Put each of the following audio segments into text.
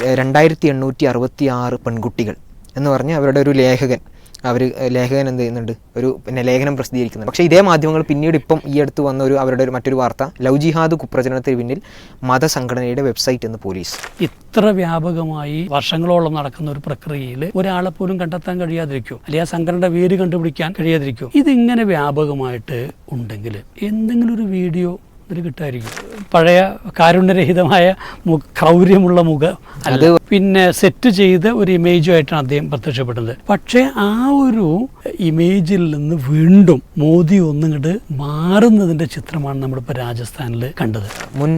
2866 പെൺകുട്ടികൾ എന്ന് പറഞ്ഞ് അവരുടെ ഒരു ലേഖകൻ എന്ത് ചെയ്യുന്നുണ്ട്, ഒരു ലേഖനം പ്രസിദ്ധീകരിക്കുന്നുണ്ട്. പക്ഷേ ഇതേ മാധ്യമങ്ങൾ പിന്നീട് ഇപ്പം ഈ അടുത്ത് വന്ന അവരുടെ മറ്റൊരു വാർത്ത, ലവ് ജിഹാദ് കുപ്രചരണത്തിന് പിന്നിൽ മതസംഘടനയുടെ വെബ്സൈറ്റ് എന്ന് പോലീസ്. ഇത്ര വ്യാപകമായി വർഷങ്ങളോളം നടക്കുന്ന ഒരു പ്രക്രിയയിൽ ഒരാളെ പോലും കണ്ടെത്താൻ കഴിയാതിരിക്കും, അല്ലെങ്കിൽ ആ സംഘടനയുടെ വേര് കണ്ടുപിടിക്കാൻ കഴിയാതിരിക്കും. ഇതിങ്ങനെ വ്യാപകമായിട്ട് ഉണ്ടെങ്കിൽ എന്തെങ്കിലും ഒരു വീഡിയോ ഇതിൽ കിട്ടായിരിക്കും. പഴയ കാരുണ്യരഹിതമായ ക്രൗര്യമുള്ള മുഖം അത് പിന്നെ സെറ്റ് ചെയ്ത ഒരു ഇമേജുമായിട്ടാണ് അദ്ദേഹം പ്രത്യക്ഷപ്പെടുന്നത്. പക്ഷേ ആ ഒരു ഇമേജിൽ നിന്ന് വീണ്ടും മോദി ഒന്നിങ്ങോട്ട് മാറുന്നതിൻ്റെ ചിത്രമാണ് നമ്മളിപ്പോൾ രാജസ്ഥാനിൽ കണ്ടത്. മുൻ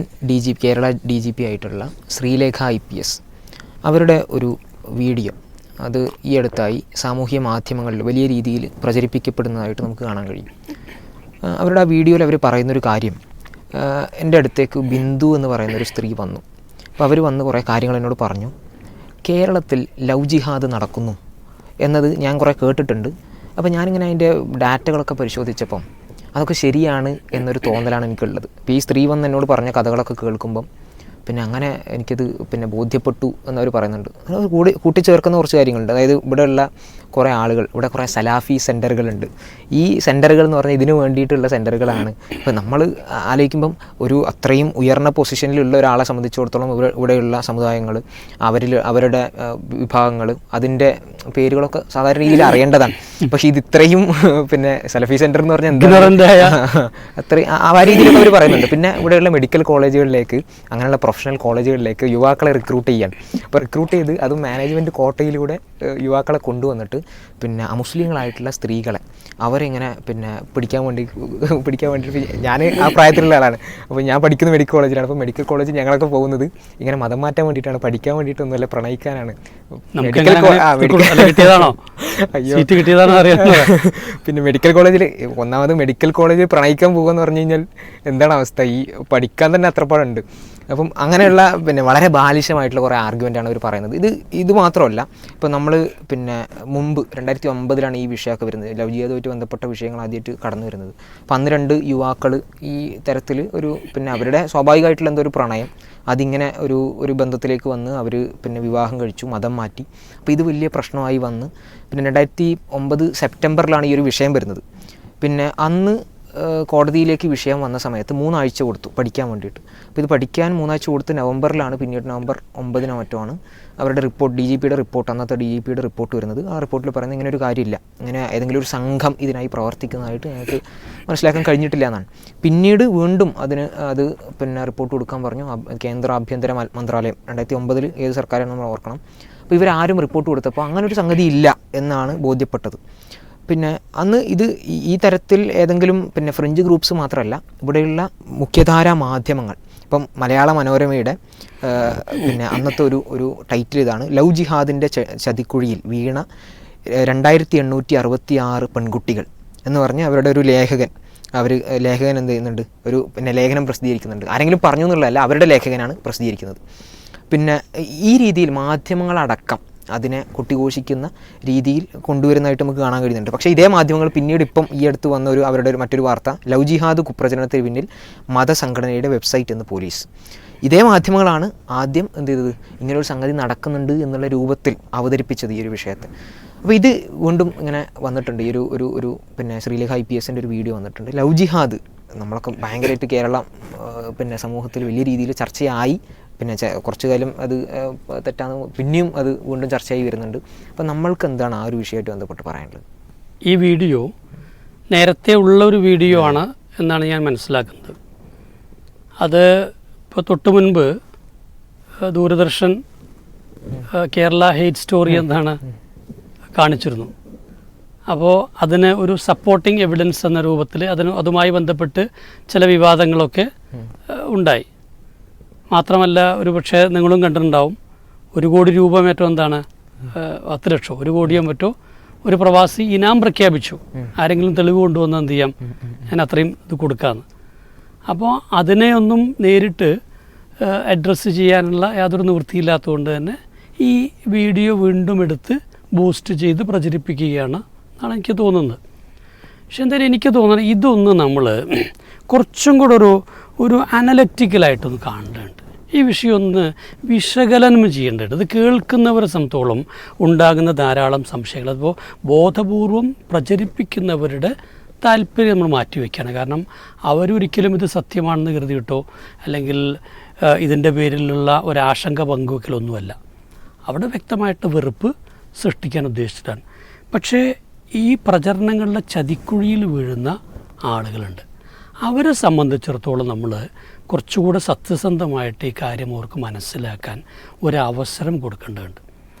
കേരള DGP ആയിട്ടുള്ള ശ്രീലേഖ IPS അവരുടെ ഒരു വീഡിയോ അത് ഈ അടുത്തായി സാമൂഹ്യ മാധ്യമങ്ങളിൽ വലിയ രീതിയിൽ പ്രചരിപ്പിക്കപ്പെടുന്നതായിട്ട് നമുക്ക് കാണാൻ കഴിയും. അവരുടെ ആ വീഡിയോയിൽ അവർ പറയുന്നൊരു കാര്യം, എൻ്റെ അടുത്തേക്ക് ബിന്ദു എന്ന് പറയുന്നൊരു സ്ത്രീ വന്നു. അപ്പോൾ അവർ വന്ന് കുറേ കാര്യങ്ങൾ എന്നോട് പറഞ്ഞു. കേരളത്തിൽ ലവ് ജിഹാദ് നടക്കുന്നു എന്നത് ഞാൻ കുറേ കേട്ടിട്ടുണ്ട്. അപ്പോൾ ഞാനിങ്ങനെ അതിൻ്റെ ഡാറ്റകളൊക്കെ പരിശോധിച്ചപ്പം അതൊക്കെ ശരിയാണ് എന്നൊരു തോന്നലാണ് എനിക്കുള്ളത്. ഇപ്പോൾ ഈ സ്ത്രീ വന്ന് എന്നോട് പറഞ്ഞ കഥകളൊക്കെ കേൾക്കുമ്പം പിന്നെ അങ്ങനെ എനിക്കത് ബോധ്യപ്പെട്ടു എന്നവർ പറയുന്നുണ്ട്. അത് കൂട്ടിച്ചേർക്കുന്ന കുറച്ച് കാര്യങ്ങളുണ്ട്. അതായത് ഇവിടെയുള്ള കുറേ ആളുകൾ, ഇവിടെ കുറേ സലാഫി സെൻറ്ററുകളുണ്ട്. ഈ സെൻറ്ററുകൾ എന്ന് പറഞ്ഞാൽ ഇതിനു വേണ്ടിയിട്ടുള്ള സെൻറ്ററുകളാണ്. ഇപ്പോൾ നമ്മൾ ആലോചിക്കുമ്പം ഒരു അത്രയും ഉയർന്ന പൊസിഷനിലുള്ള ഒരാളെ സംബന്ധിച്ചിടത്തോളം ഇവിടെയുള്ള സമുദായങ്ങൾ, അവരുടെ വിഭാഗങ്ങൾ, അതിൻ്റെ പേരുകളൊക്കെ സാധാരണ രീതിയിൽ അറിയേണ്ടതാണ്. പക്ഷേ ഇത് ഇത്രയും സലഫി സെൻറ്റർ എന്ന് പറഞ്ഞാൽ അത്രയും ആ രീതിയിലൊക്കെ അവർ പറയുന്നുണ്ട്. പിന്നെ ഇവിടെയുള്ള മെഡിക്കൽ കോളേജുകളിലേക്ക്, അങ്ങനെയുള്ള പ്രൊഫഷണൽ കോളേജുകളിലേക്ക് യുവാക്കളെ റിക്രൂട്ട് ചെയ്യാൻ. അപ്പോൾ റിക്രൂട്ട് ചെയ്ത് അത് മാനേജ്മെൻറ്റ് കോട്ടയിലൂടെ യുവാക്കളെ കൊണ്ടുവന്നിട്ട് അമുസ്ലിങ്ങളായിട്ടുള്ള സ്ത്രീകളെ അവരിങ്ങനെ പിടിക്കാൻ വേണ്ടി ഞാൻ ആ പ്രായത്തിലുള്ള ആളാണ്. അപ്പോൾ ഞാൻ പഠിക്കുന്ന മെഡിക്കൽ കോളേജിലാണ്. അപ്പോൾ മെഡിക്കൽ കോളേജിൽ ഞങ്ങളൊക്കെ പോകുന്നത് ഇങ്ങനെ മതം മാറ്റാൻ വേണ്ടിയിട്ടാണ്, പഠിക്കാൻ വേണ്ടിയിട്ടൊന്നുമല്ല, പ്രണയിക്കാനാണ്. പിന്നെ മെഡിക്കൽ കോളേജിൽ മെഡിക്കൽ കോളേജിൽ പ്രണയിക്കാൻ പോകുകയെന്ന് പറഞ്ഞു കഴിഞ്ഞാൽ എന്താണ് അവസ്ഥ? ഈ പഠിക്കാൻ തന്നെ അത്രപ്പാടുണ്ട്. അപ്പം അങ്ങനെയുള്ള വളരെ ബാലിശമായിട്ടുള്ള കുറേ ആർഗ്യുമെൻ്റാണ് അവർ പറയുന്നത്. ഇത് മാത്രമല്ല, ഇപ്പോൾ നമ്മൾ മുമ്പ് 2009 ഈ വിഷയമൊക്കെ വരുന്നത്, ലവ് ജിഹാദുമായിട്ട് ബന്ധപ്പെട്ട വിഷയങ്ങൾ ആദ്യമായിട്ട് കടന്നു വരുന്നത്. അപ്പം അന്ന് 2 യുവാക്കൾ ഈ തരത്തിൽ ഒരു അവരുടെ സ്വാഭാവികമായിട്ടുള്ള എന്തോ ഒരു പ്രണയം, അതിങ്ങനെ ഒരു ബന്ധത്തിലേക്ക് വന്ന് അവർ വിവാഹം കഴിച്ചു, മതം മാറ്റി. അപ്പോൾ ഇത് വലിയ പ്രശ്നമായി വന്ന് 2009 സെപ്റ്റംബറിലാണ് ഈ ഒരു വിഷയം വരുന്നത്. അന്ന് കോടതിയിലേക്ക് വിഷയം വന്ന സമയത്ത് 3 ആഴ്ച കൊടുത്തു പഠിക്കാൻ വേണ്ടിയിട്ട്. അപ്പോൾ ഇത് പഠിക്കാൻ 3 ആഴ്ച കൊടുത്ത് നവംബറിലാണ്, പിന്നീട് നവംബർ 9 മറ്റോ ആണ് അവരുടെ റിപ്പോർട്ട്, അന്നത്തെ DGPയുടെ റിപ്പോർട്ട് വരുന്നത്. ആ റിപ്പോർട്ടിൽ പറയുന്നത് ഇങ്ങനെ ഒരു കാര്യമില്ല, ഇങ്ങനെ ഏതെങ്കിലും ഒരു സംഘം ഇതിനായി പ്രവർത്തിക്കുന്നതായിട്ട് ഞങ്ങൾക്ക് മനസ്സിലാക്കാൻ കഴിഞ്ഞിട്ടില്ല എന്നാണ്. പിന്നീട് വീണ്ടും അത് റിപ്പോർട്ട് കൊടുക്കാൻ പറഞ്ഞു കേന്ദ്ര ആഭ്യന്തര മന്ത്രാലയം. 2009 ഏത് സർക്കാരാണെന്ന് നമ്മൾ ഓർക്കണം. അപ്പോൾ ഇവരാരും റിപ്പോർട്ട് കൊടുത്തപ്പോൾ അങ്ങനെ ഒരു സംഗതി ഇല്ല എന്നാണ് ബോധ്യപ്പെട്ടത്. അന്ന് ഈ തരത്തിൽ ഏതെങ്കിലും ഫ്രഞ്ച് ഗ്രൂപ്പ്സ് മാത്രമല്ല, ഇവിടെയുള്ള മുഖ്യധാരാ മാധ്യമങ്ങൾ, ഇപ്പം മലയാള മനോരമയുടെ അന്നത്തെ ഒരു ടൈറ്റിൽ ഇതാണ്, ലവ് ജിഹാദിൻ്റെ ചതിക്കുഴിയിൽ വീണ 2866 പെൺകുട്ടികൾ എന്ന് പറഞ്ഞ് അവരുടെ ഒരു ലേഖകൻ എന്ത് ചെയ്യുന്നുണ്ട്, ഒരു ലേഖനം പ്രസിദ്ധീകരിക്കുന്നുണ്ട്. ആരെങ്കിലും പറഞ്ഞു എന്നുള്ളതല്ല, അവരുടെ ലേഖകനാണ് പ്രസിദ്ധീകരിക്കുന്നത്. ഈ രീതിയിൽ മാധ്യമങ്ങളടക്കം അതിനെ കൊട്ടിഘോഷിക്കുന്ന രീതിയിൽ കൊണ്ടുവരുന്നതായിട്ട് നമുക്ക് കാണാൻ കഴിയുന്നുണ്ട്. പക്ഷേ ഇതേ മാധ്യമങ്ങൾ പിന്നീട് ഇപ്പം ഈ അടുത്ത് വന്ന അവരുടെ മറ്റൊരു വാർത്ത, ലവ് ജിഹാദ് കുപ്രചരണത്തിന് പിന്നിൽ മതസംഘടനയുടെ വെബ്സൈറ്റ് എന്ന് പോലീസ്. ഇതേ മാധ്യമങ്ങളാണ് ആദ്യം എന്ത് ചെയ്തത്, ഇങ്ങനൊരു സംഗതി നടക്കുന്നുണ്ട് എന്നുള്ള രൂപത്തിൽ അവതരിപ്പിച്ചത് ഈ ഒരു വിഷയത്തെ. അപ്പോൾ ഇത് വീണ്ടും ഇങ്ങനെ വന്നിട്ടുണ്ട്. ഈ ഒരു ശ്രീലേഖ IPSൻ്റെ ഒരു വീഡിയോ വന്നിട്ടുണ്ട്. ലവ് ജിഹാദ് നമ്മളൊക്കെ ഭയങ്കരമായിട്ട് കേരളം സമൂഹത്തിൽ വലിയ രീതിയിൽ ചർച്ചയായി. കുറച്ചു കാലം അത് തെറ്റാന്ന് പിന്നെയും അത് വീണ്ടും ചർച്ചയായി വരുന്നുണ്ട്. അപ്പം നമ്മൾക്ക് എന്താണ് ആ ഒരു വിഷയമായിട്ട് ബന്ധപ്പെട്ട് പറയാനുള്ളത്? ഈ വീഡിയോ നേരത്തെ ഉള്ള ഒരു വീഡിയോ ആണ് എന്നാണ് ഞാൻ മനസ്സിലാക്കുന്നത്. അത് ഇപ്പോൾ തൊട്ട് മുൻപ് ദൂരദർശൻ കേരള ഹെയ്റ്റ് സ്റ്റോറി എന്നാണ് കാണിച്ചിരുന്നു. അപ്പോൾ അതിന് ഒരു സപ്പോർട്ടിംഗ് എവിഡൻസ് എന്ന രൂപത്തിൽ അതുമായി ബന്ധപ്പെട്ട് ചില വിവാദങ്ങളൊക്കെ ഉണ്ടായി. മാത്രമല്ല, ഒരു പക്ഷേ നിങ്ങളും കണ്ടിട്ടുണ്ടാവും, 1 കോടി രൂപ മറ്റോ 10 ലക്ഷം 1 കോടിയോ മറ്റോ ഒരു പ്രവാസി ഇനാം പ്രഖ്യാപിച്ചു. ആരെങ്കിലും തെളിവ് കൊണ്ടുവന്ന് എന്ത് ചെയ്യാം, ഞാൻ അത്രയും ഇത് കൊടുക്കാമെന്ന്. അപ്പോൾ അതിനെയൊന്നും നേരിട്ട് അഡ്രസ്സ് ചെയ്യാനുള്ള യാതൊരു നിവൃത്തിയില്ലാത്തതുകൊണ്ട് തന്നെ ഈ വീഡിയോ വീണ്ടും എടുത്ത് ബൂസ്റ്റ് ചെയ്ത് പ്രചരിപ്പിക്കുകയാണ് എന്നാണ് എനിക്ക് തോന്നുന്നത്. പക്ഷെ എന്തായാലും എനിക്ക് തോന്നുന്നത് ഇതൊന്ന് നമ്മൾ കുറച്ചും കൂടെ ഒരു അനലറ്റിക്കലായിട്ടൊന്ന് കാണേണ്ടതുണ്ട്. ഈ വിഷയം ഒന്ന് വിശകലനം ചെയ്യേണ്ടത്. ഇത് കേൾക്കുന്നവരെ സംബന്ധിച്ചോളം ഉണ്ടാകുന്ന ധാരാളം സംശയങ്ങൾ അതിപ്പോൾ ബോധപൂർവം പ്രചരിപ്പിക്കുന്നവരുടെ താല്പര്യം നമ്മൾ മാറ്റിവെക്കുകയാണ്. കാരണം അവരൊരിക്കലും ഇത് സത്യമാണെന്ന് കരുതിയിട്ടോ അല്ലെങ്കിൽ ഇതിൻ്റെ പേരിലുള്ള ഒരാശങ്ക പങ്കുവെക്കലൊന്നുമല്ല. അവിടെ വ്യക്തമായിട്ട് വെറുപ്പ് സൃഷ്ടിക്കാൻ ഉദ്ദേശിച്ചിട്ടാണ്. പക്ഷേ ഈ പ്രചരണങ്ങളിലെ ചതിക്കുഴിയിൽ വീഴുന്ന ആളുകളുണ്ട്. അവരെ സംബന്ധിച്ചിടത്തോളം നമ്മൾ കുറച്ചുകൂടെ സത്യസന്ധമായിട്ട് ഈ കാര്യം അവർക്ക് മനസ്സിലാക്കാൻ ഒരവസരം കൊടുക്കേണ്ടതുണ്ട്.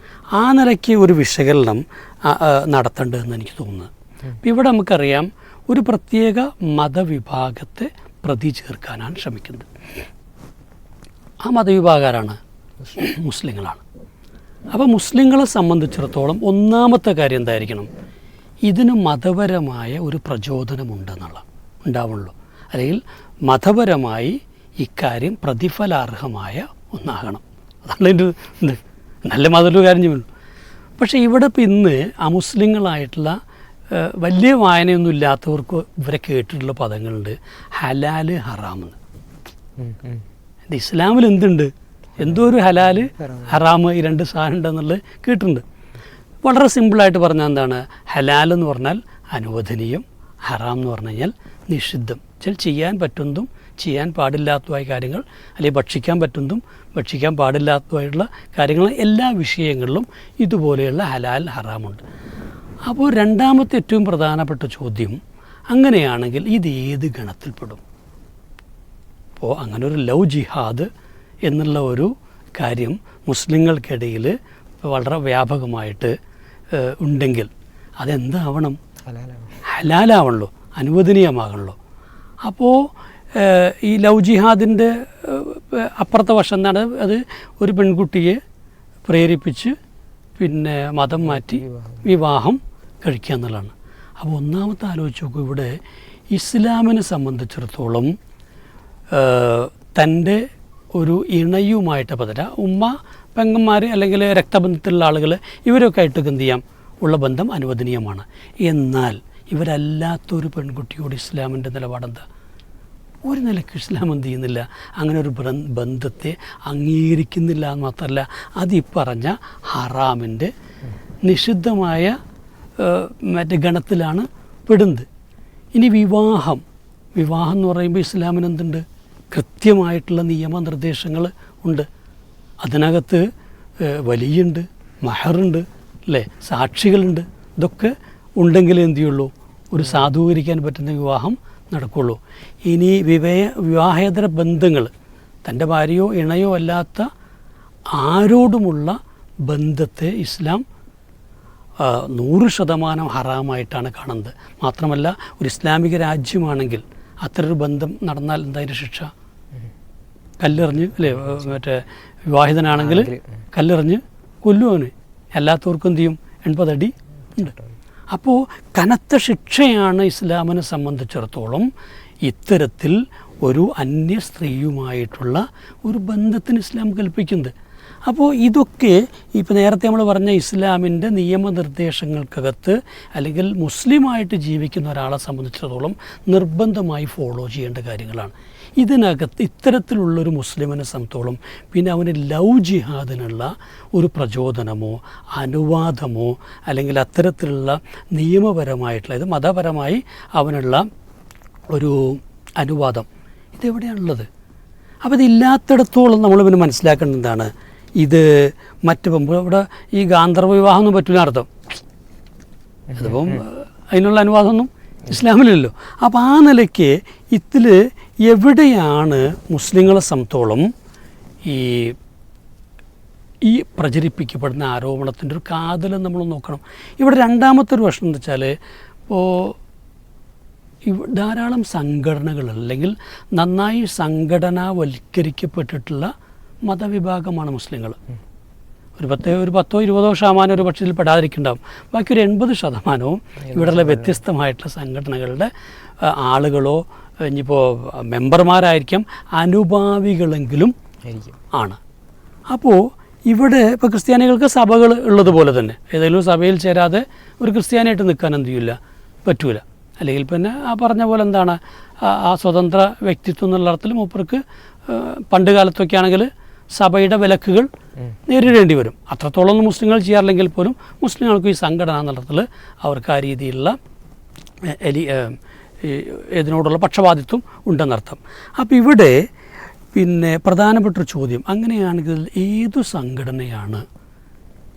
ആ നിലയ്ക്ക് ഒരു വിശകലനം നടത്തേണ്ടതെന്ന് എനിക്ക് തോന്നുന്നത്. ഇപ്പം ഇവിടെ നമുക്കറിയാം ഒരു പ്രത്യേക മതവിഭാഗത്തെ പ്രതി ചേർക്കാനാണ് ശ്രമിക്കുന്നത്. ആ മതവിഭാഗക്കാരാണ് മുസ്ലിങ്ങളാണ്. അപ്പോൾ മുസ്ലിങ്ങളെ സംബന്ധിച്ചിടത്തോളം ഒന്നാമത്തെ കാര്യം എന്തായിരിക്കണം? ഇതിന് മതപരമായ ഒരു ഉണ്ടാവുള്ളൂ. അല്ലെങ്കിൽ മതപരമായി ഇക്കാര്യം പ്രതിഫലാർഹമായ ഒന്നാകണം. അതാണ് എൻ്റെ നല്ല മതമൊരു കാര്യം ചെയ്യുള്ളൂ. പക്ഷേ ഇവിടെ ഇപ്പം ഇന്ന് അമുസ്ലിങ്ങളായിട്ടുള്ള വലിയ വായനയൊന്നും ഇല്ലാത്തവർക്ക് ഇവരെ കേട്ടിട്ടുള്ള പദങ്ങളുണ്ട്. ഹലാല് ഹറാമെന്ന്. ഇത് ഇസ്ലാമിൽ എന്തുണ്ട്? എന്തോ ഒരു ഹലാല് ഹറാമ് ഈ രണ്ട് സാധനം ഉണ്ടെന്നുള്ളത് കേട്ടിട്ടുണ്ട്. വളരെ സിമ്പിളായിട്ട് പറഞ്ഞാൽ എന്താണ്? ഹലാൽ എന്ന് പറഞ്ഞാൽ അനുവദനീയം, ഹറാം എന്ന് പറഞ്ഞു കഴിഞ്ഞാൽ നിഷിദ്ധം. ചെയ്യാൻ പറ്റുന്നതും ചെയ്യാൻ പാടില്ലാത്തതുമായ കാര്യങ്ങൾ, അല്ലെങ്കിൽ ഭക്ഷിക്കാൻ പറ്റുന്നതും ഭക്ഷിക്കാൻ പാടില്ലാത്തതുമായിട്ടുള്ള കാര്യങ്ങൾ, എല്ലാ വിഷയങ്ങളിലും ഇതുപോലെയുള്ള ഹലാൽ ഹറാമുണ്ട്. അപ്പോൾ രണ്ടാമത്തെ ഏറ്റവും പ്രധാനപ്പെട്ട ചോദ്യം, അങ്ങനെയാണെങ്കിൽ ഇത് ഏത് ഗണത്തിൽപ്പെടും? അപ്പോൾ അങ്ങനെ ഒരു ലവ് ജിഹാദ് എന്നുള്ള ഒരു കാര്യം മുസ്ലിങ്ങൾക്കിടയിൽ വളരെ വ്യാപകമായിട്ട് ഉണ്ടെങ്കിൽ അതെന്താവണം? ഹലാലാവണല്ലോ, അനുവദനീയമാകണല്ലോ. അപ്പോൾ ഈ ലവ് ജിഹാദിൻ്റെ അപ്പുറത്തെ വശം എന്താണ്? അത് ഒരു പെൺകുട്ടിയെ പ്രേരിപ്പിച്ച് പിന്നെ മതം മാറ്റി വിവാഹം കഴിക്കുക എന്നുള്ളതാണ്. അപ്പോൾ ഒന്നാമത്തെ ആലോചിച്ച് നോക്കൂ, ഇവിടെ ഇസ്ലാമിനെ സംബന്ധിച്ചിടത്തോളം തൻ്റെ ഒരു ഇണയുമായിട്ട് പതര ഉമ്മ പെങ്ങന്മാർ അല്ലെങ്കിൽ രക്തബന്ധത്തിലുള്ള ആളുകൾ ഇവരൊക്കെ ആയിട്ടൊക്കെ എന്ത് ചെയ്യാം? ഉള്ള ബന്ധം അനുവദനീയമാണ്. എന്നാൽ ഇവരല്ലാത്തൊരു പെൺകുട്ടിയോട് ഇസ്ലാമിൻ്റെ നിലപാടെന്താ? ഒരു നിലയ്ക്ക് ഇസ്ലാം എന്ത് ചെയ്യുന്നില്ല, അങ്ങനെ ഒരു ബന്ധത്തെ അംഗീകരിക്കുന്നില്ല എന്ന് മാത്രമല്ല, അതീ പറഞ്ഞ ഹറാമിൻ്റെ നിഷിദ്ധമായ മറ്റേ ഗണത്തിലാണ് പെടുന്നത്. ഇനി വിവാഹം എന്ന് പറയുമ്പോൾ ഇസ്ലാമിന് എന്തുണ്ട്? കൃത്യമായിട്ടുള്ള നിയമനിർദ്ദേശങ്ങൾ ഉണ്ട്. അതിനകത്ത് വലിയുണ്ട്, മഹറുണ്ട്, അല്ലേ, സാക്ഷികളുണ്ട്. ഇതൊക്കെ ഉണ്ടെങ്കിലേ എന്ത് ചെയ്യുള്ളൂ? ഒരു സാധൂകരിക്കാൻ പറ്റുന്ന വിവാഹം നടക്കുള്ളൂ. ഇനി വിവാഹേതര ബന്ധങ്ങൾ, തൻ്റെ ഭാര്യയോ ഇണയോ അല്ലാത്ത ആരോടുമുള്ള ബന്ധത്തെ ഇസ്ലാം 100% ഹറാമായിട്ടാണ് കാണുന്നത്. മാത്രമല്ല ഒരു ഇസ്ലാമിക രാജ്യമാണെങ്കിൽ അത്തരൊരു ബന്ധം നടന്നാൽ എന്തായാലും ശിക്ഷ? കല്ലെറിഞ്ഞ്, അല്ലേ, മറ്റേ വിവാഹിതനാണെങ്കിൽ കല്ലെറിഞ്ഞ് കൊല്ലുവന്. അല്ലാത്തവർക്കും എന്ത് ചെയ്യും? 80 അടി ഉണ്ട്. അപ്പോൾ കനത്ത ശിക്ഷയാണ് ഇസ്ലാമിനെ സംബന്ധിച്ചിടത്തോളം ഇത്തരത്തിൽ ഒരു അന്യ സ്ത്രീയുമായിട്ടുള്ള ഒരു ബന്ധത്തിന് ഇസ്ലാം കൽപ്പിക്കുന്നത്. അപ്പോൾ ഇതൊക്കെ ഇപ്പോൾ നേരത്തെ നമ്മൾ പറഞ്ഞ ഇസ്ലാമിൻ്റെ നിയമനിർദ്ദേശങ്ങൾക്കകത്ത് അല്ലെങ്കിൽ മുസ്ലിമായിട്ട് ജീവിക്കുന്ന ഒരാളെ സംബന്ധിച്ചിടത്തോളം നിർബന്ധമായി ഫോളോ ചെയ്യേണ്ട കാര്യങ്ങളാണ്. ഇതിനകത്ത് ഇത്തരത്തിലുള്ളൊരു മുസ്ലിമിനെ സംബന്ധിച്ചോളം പിന്നെ അവന് ലവ് ജിഹാദിനുള്ള ഒരു പ്രചോദനമോ അനുവാദമോ അല്ലെങ്കിൽ അത്തരത്തിലുള്ള നിയമപരമായിട്ടുള്ള, ഇത് മതപരമായി അവനുള്ള ഒരു അനുവാദം ഇതെവിടെയാണുള്ളത്? അപ്പോൾ ഇതില്ലാത്തിടത്തോളം നമ്മൾ പിന്നെ മനസ്സിലാക്കേണ്ടത് എന്താണ്? ഇത് മറ്റ് ഇവിടെ ഈ ഗാന്ധർവ വിവാഹമൊന്നും പറ്റില്ല അർത്ഥം. അതിപ്പം അതിനുള്ള അനുവാദമൊന്നും ഇസ്ലാമിലല്ലോ. അപ്പോൾ ആ നിലയ്ക്ക് ഇതിൽ എവിടെയാണ് മുസ്ലിങ്ങളെ സംബന്ധിച്ചോളം ഈ പ്രചരിപ്പിക്കപ്പെടുന്ന ആരോപണത്തിൻ്റെ ഒരു കാതലെന്ന് നമ്മൾ നോക്കണം. ഇവിടെ രണ്ടാമത്തെ ഒരു പ്രശ്നം എന്ന് വെച്ചാൽ, ഇപ്പോൾ ധാരാളം സംഘടനകൾ അല്ലെങ്കിൽ നന്നായി സംഘടനാവൽക്കരിക്കപ്പെട്ടിട്ടുള്ള മതവിഭാഗമാണ് മുസ്ലിങ്ങൾ. ഒരു 10-20% ഒരു പക്ഷത്തിൽ പെടാതിരിക്കുന്നുണ്ടാവും. ബാക്കി ഒരു 80% ഇവിടെയുള്ള വ്യത്യസ്തമായിട്ടുള്ള സംഘടനകളുടെ ആളുകളോ ഇനിയിപ്പോൾ മെമ്പർമാരായിരിക്കാം, അനുഭാവികളെങ്കിലും ആണ്. അപ്പോൾ ഇവിടെ ഇപ്പോൾ ക്രിസ്ത്യാനികൾക്ക് സഭകൾ ഉള്ളതുപോലെ തന്നെ ഏതെങ്കിലും സഭയിൽ ചേരാതെ ഒരു ക്രിസ്ത്യാനിയായിട്ട് നിൽക്കാൻ എന്ത് ചെയ്യില്ല, പറ്റൂല. അല്ലെങ്കിൽ പിന്നെ ആ പറഞ്ഞ പോലെ എന്താണ്, ആ സ്വതന്ത്ര വ്യക്തിത്വം എന്നുള്ള അർത്ഥത്തിൽ മൂപ്പർക്ക് പണ്ട് കാലത്തൊക്കെ ആണെങ്കിൽ സഭയുടെ വിലക്കുകൾ നേരിടേണ്ടി വരും. അത്രത്തോളം മുസ്ലിങ്ങൾ ചെയ്യാറില്ലെങ്കിൽ പോലും മുസ്ലിങ്ങൾക്ക് ഈ സംഘടനാ നടത്തൽ അവർക്ക് ആ രീതിയിലുള്ള ഇതിനോടുള്ള പക്ഷപാതിത്വം ഉണ്ടെന്നർത്ഥം. അപ്പോൾ ഇവിടെ പിന്നെ പ്രധാനപ്പെട്ടൊരു ചോദ്യം, അങ്ങനെയാണെങ്കിൽ ഏതു സംഘടനയാണ്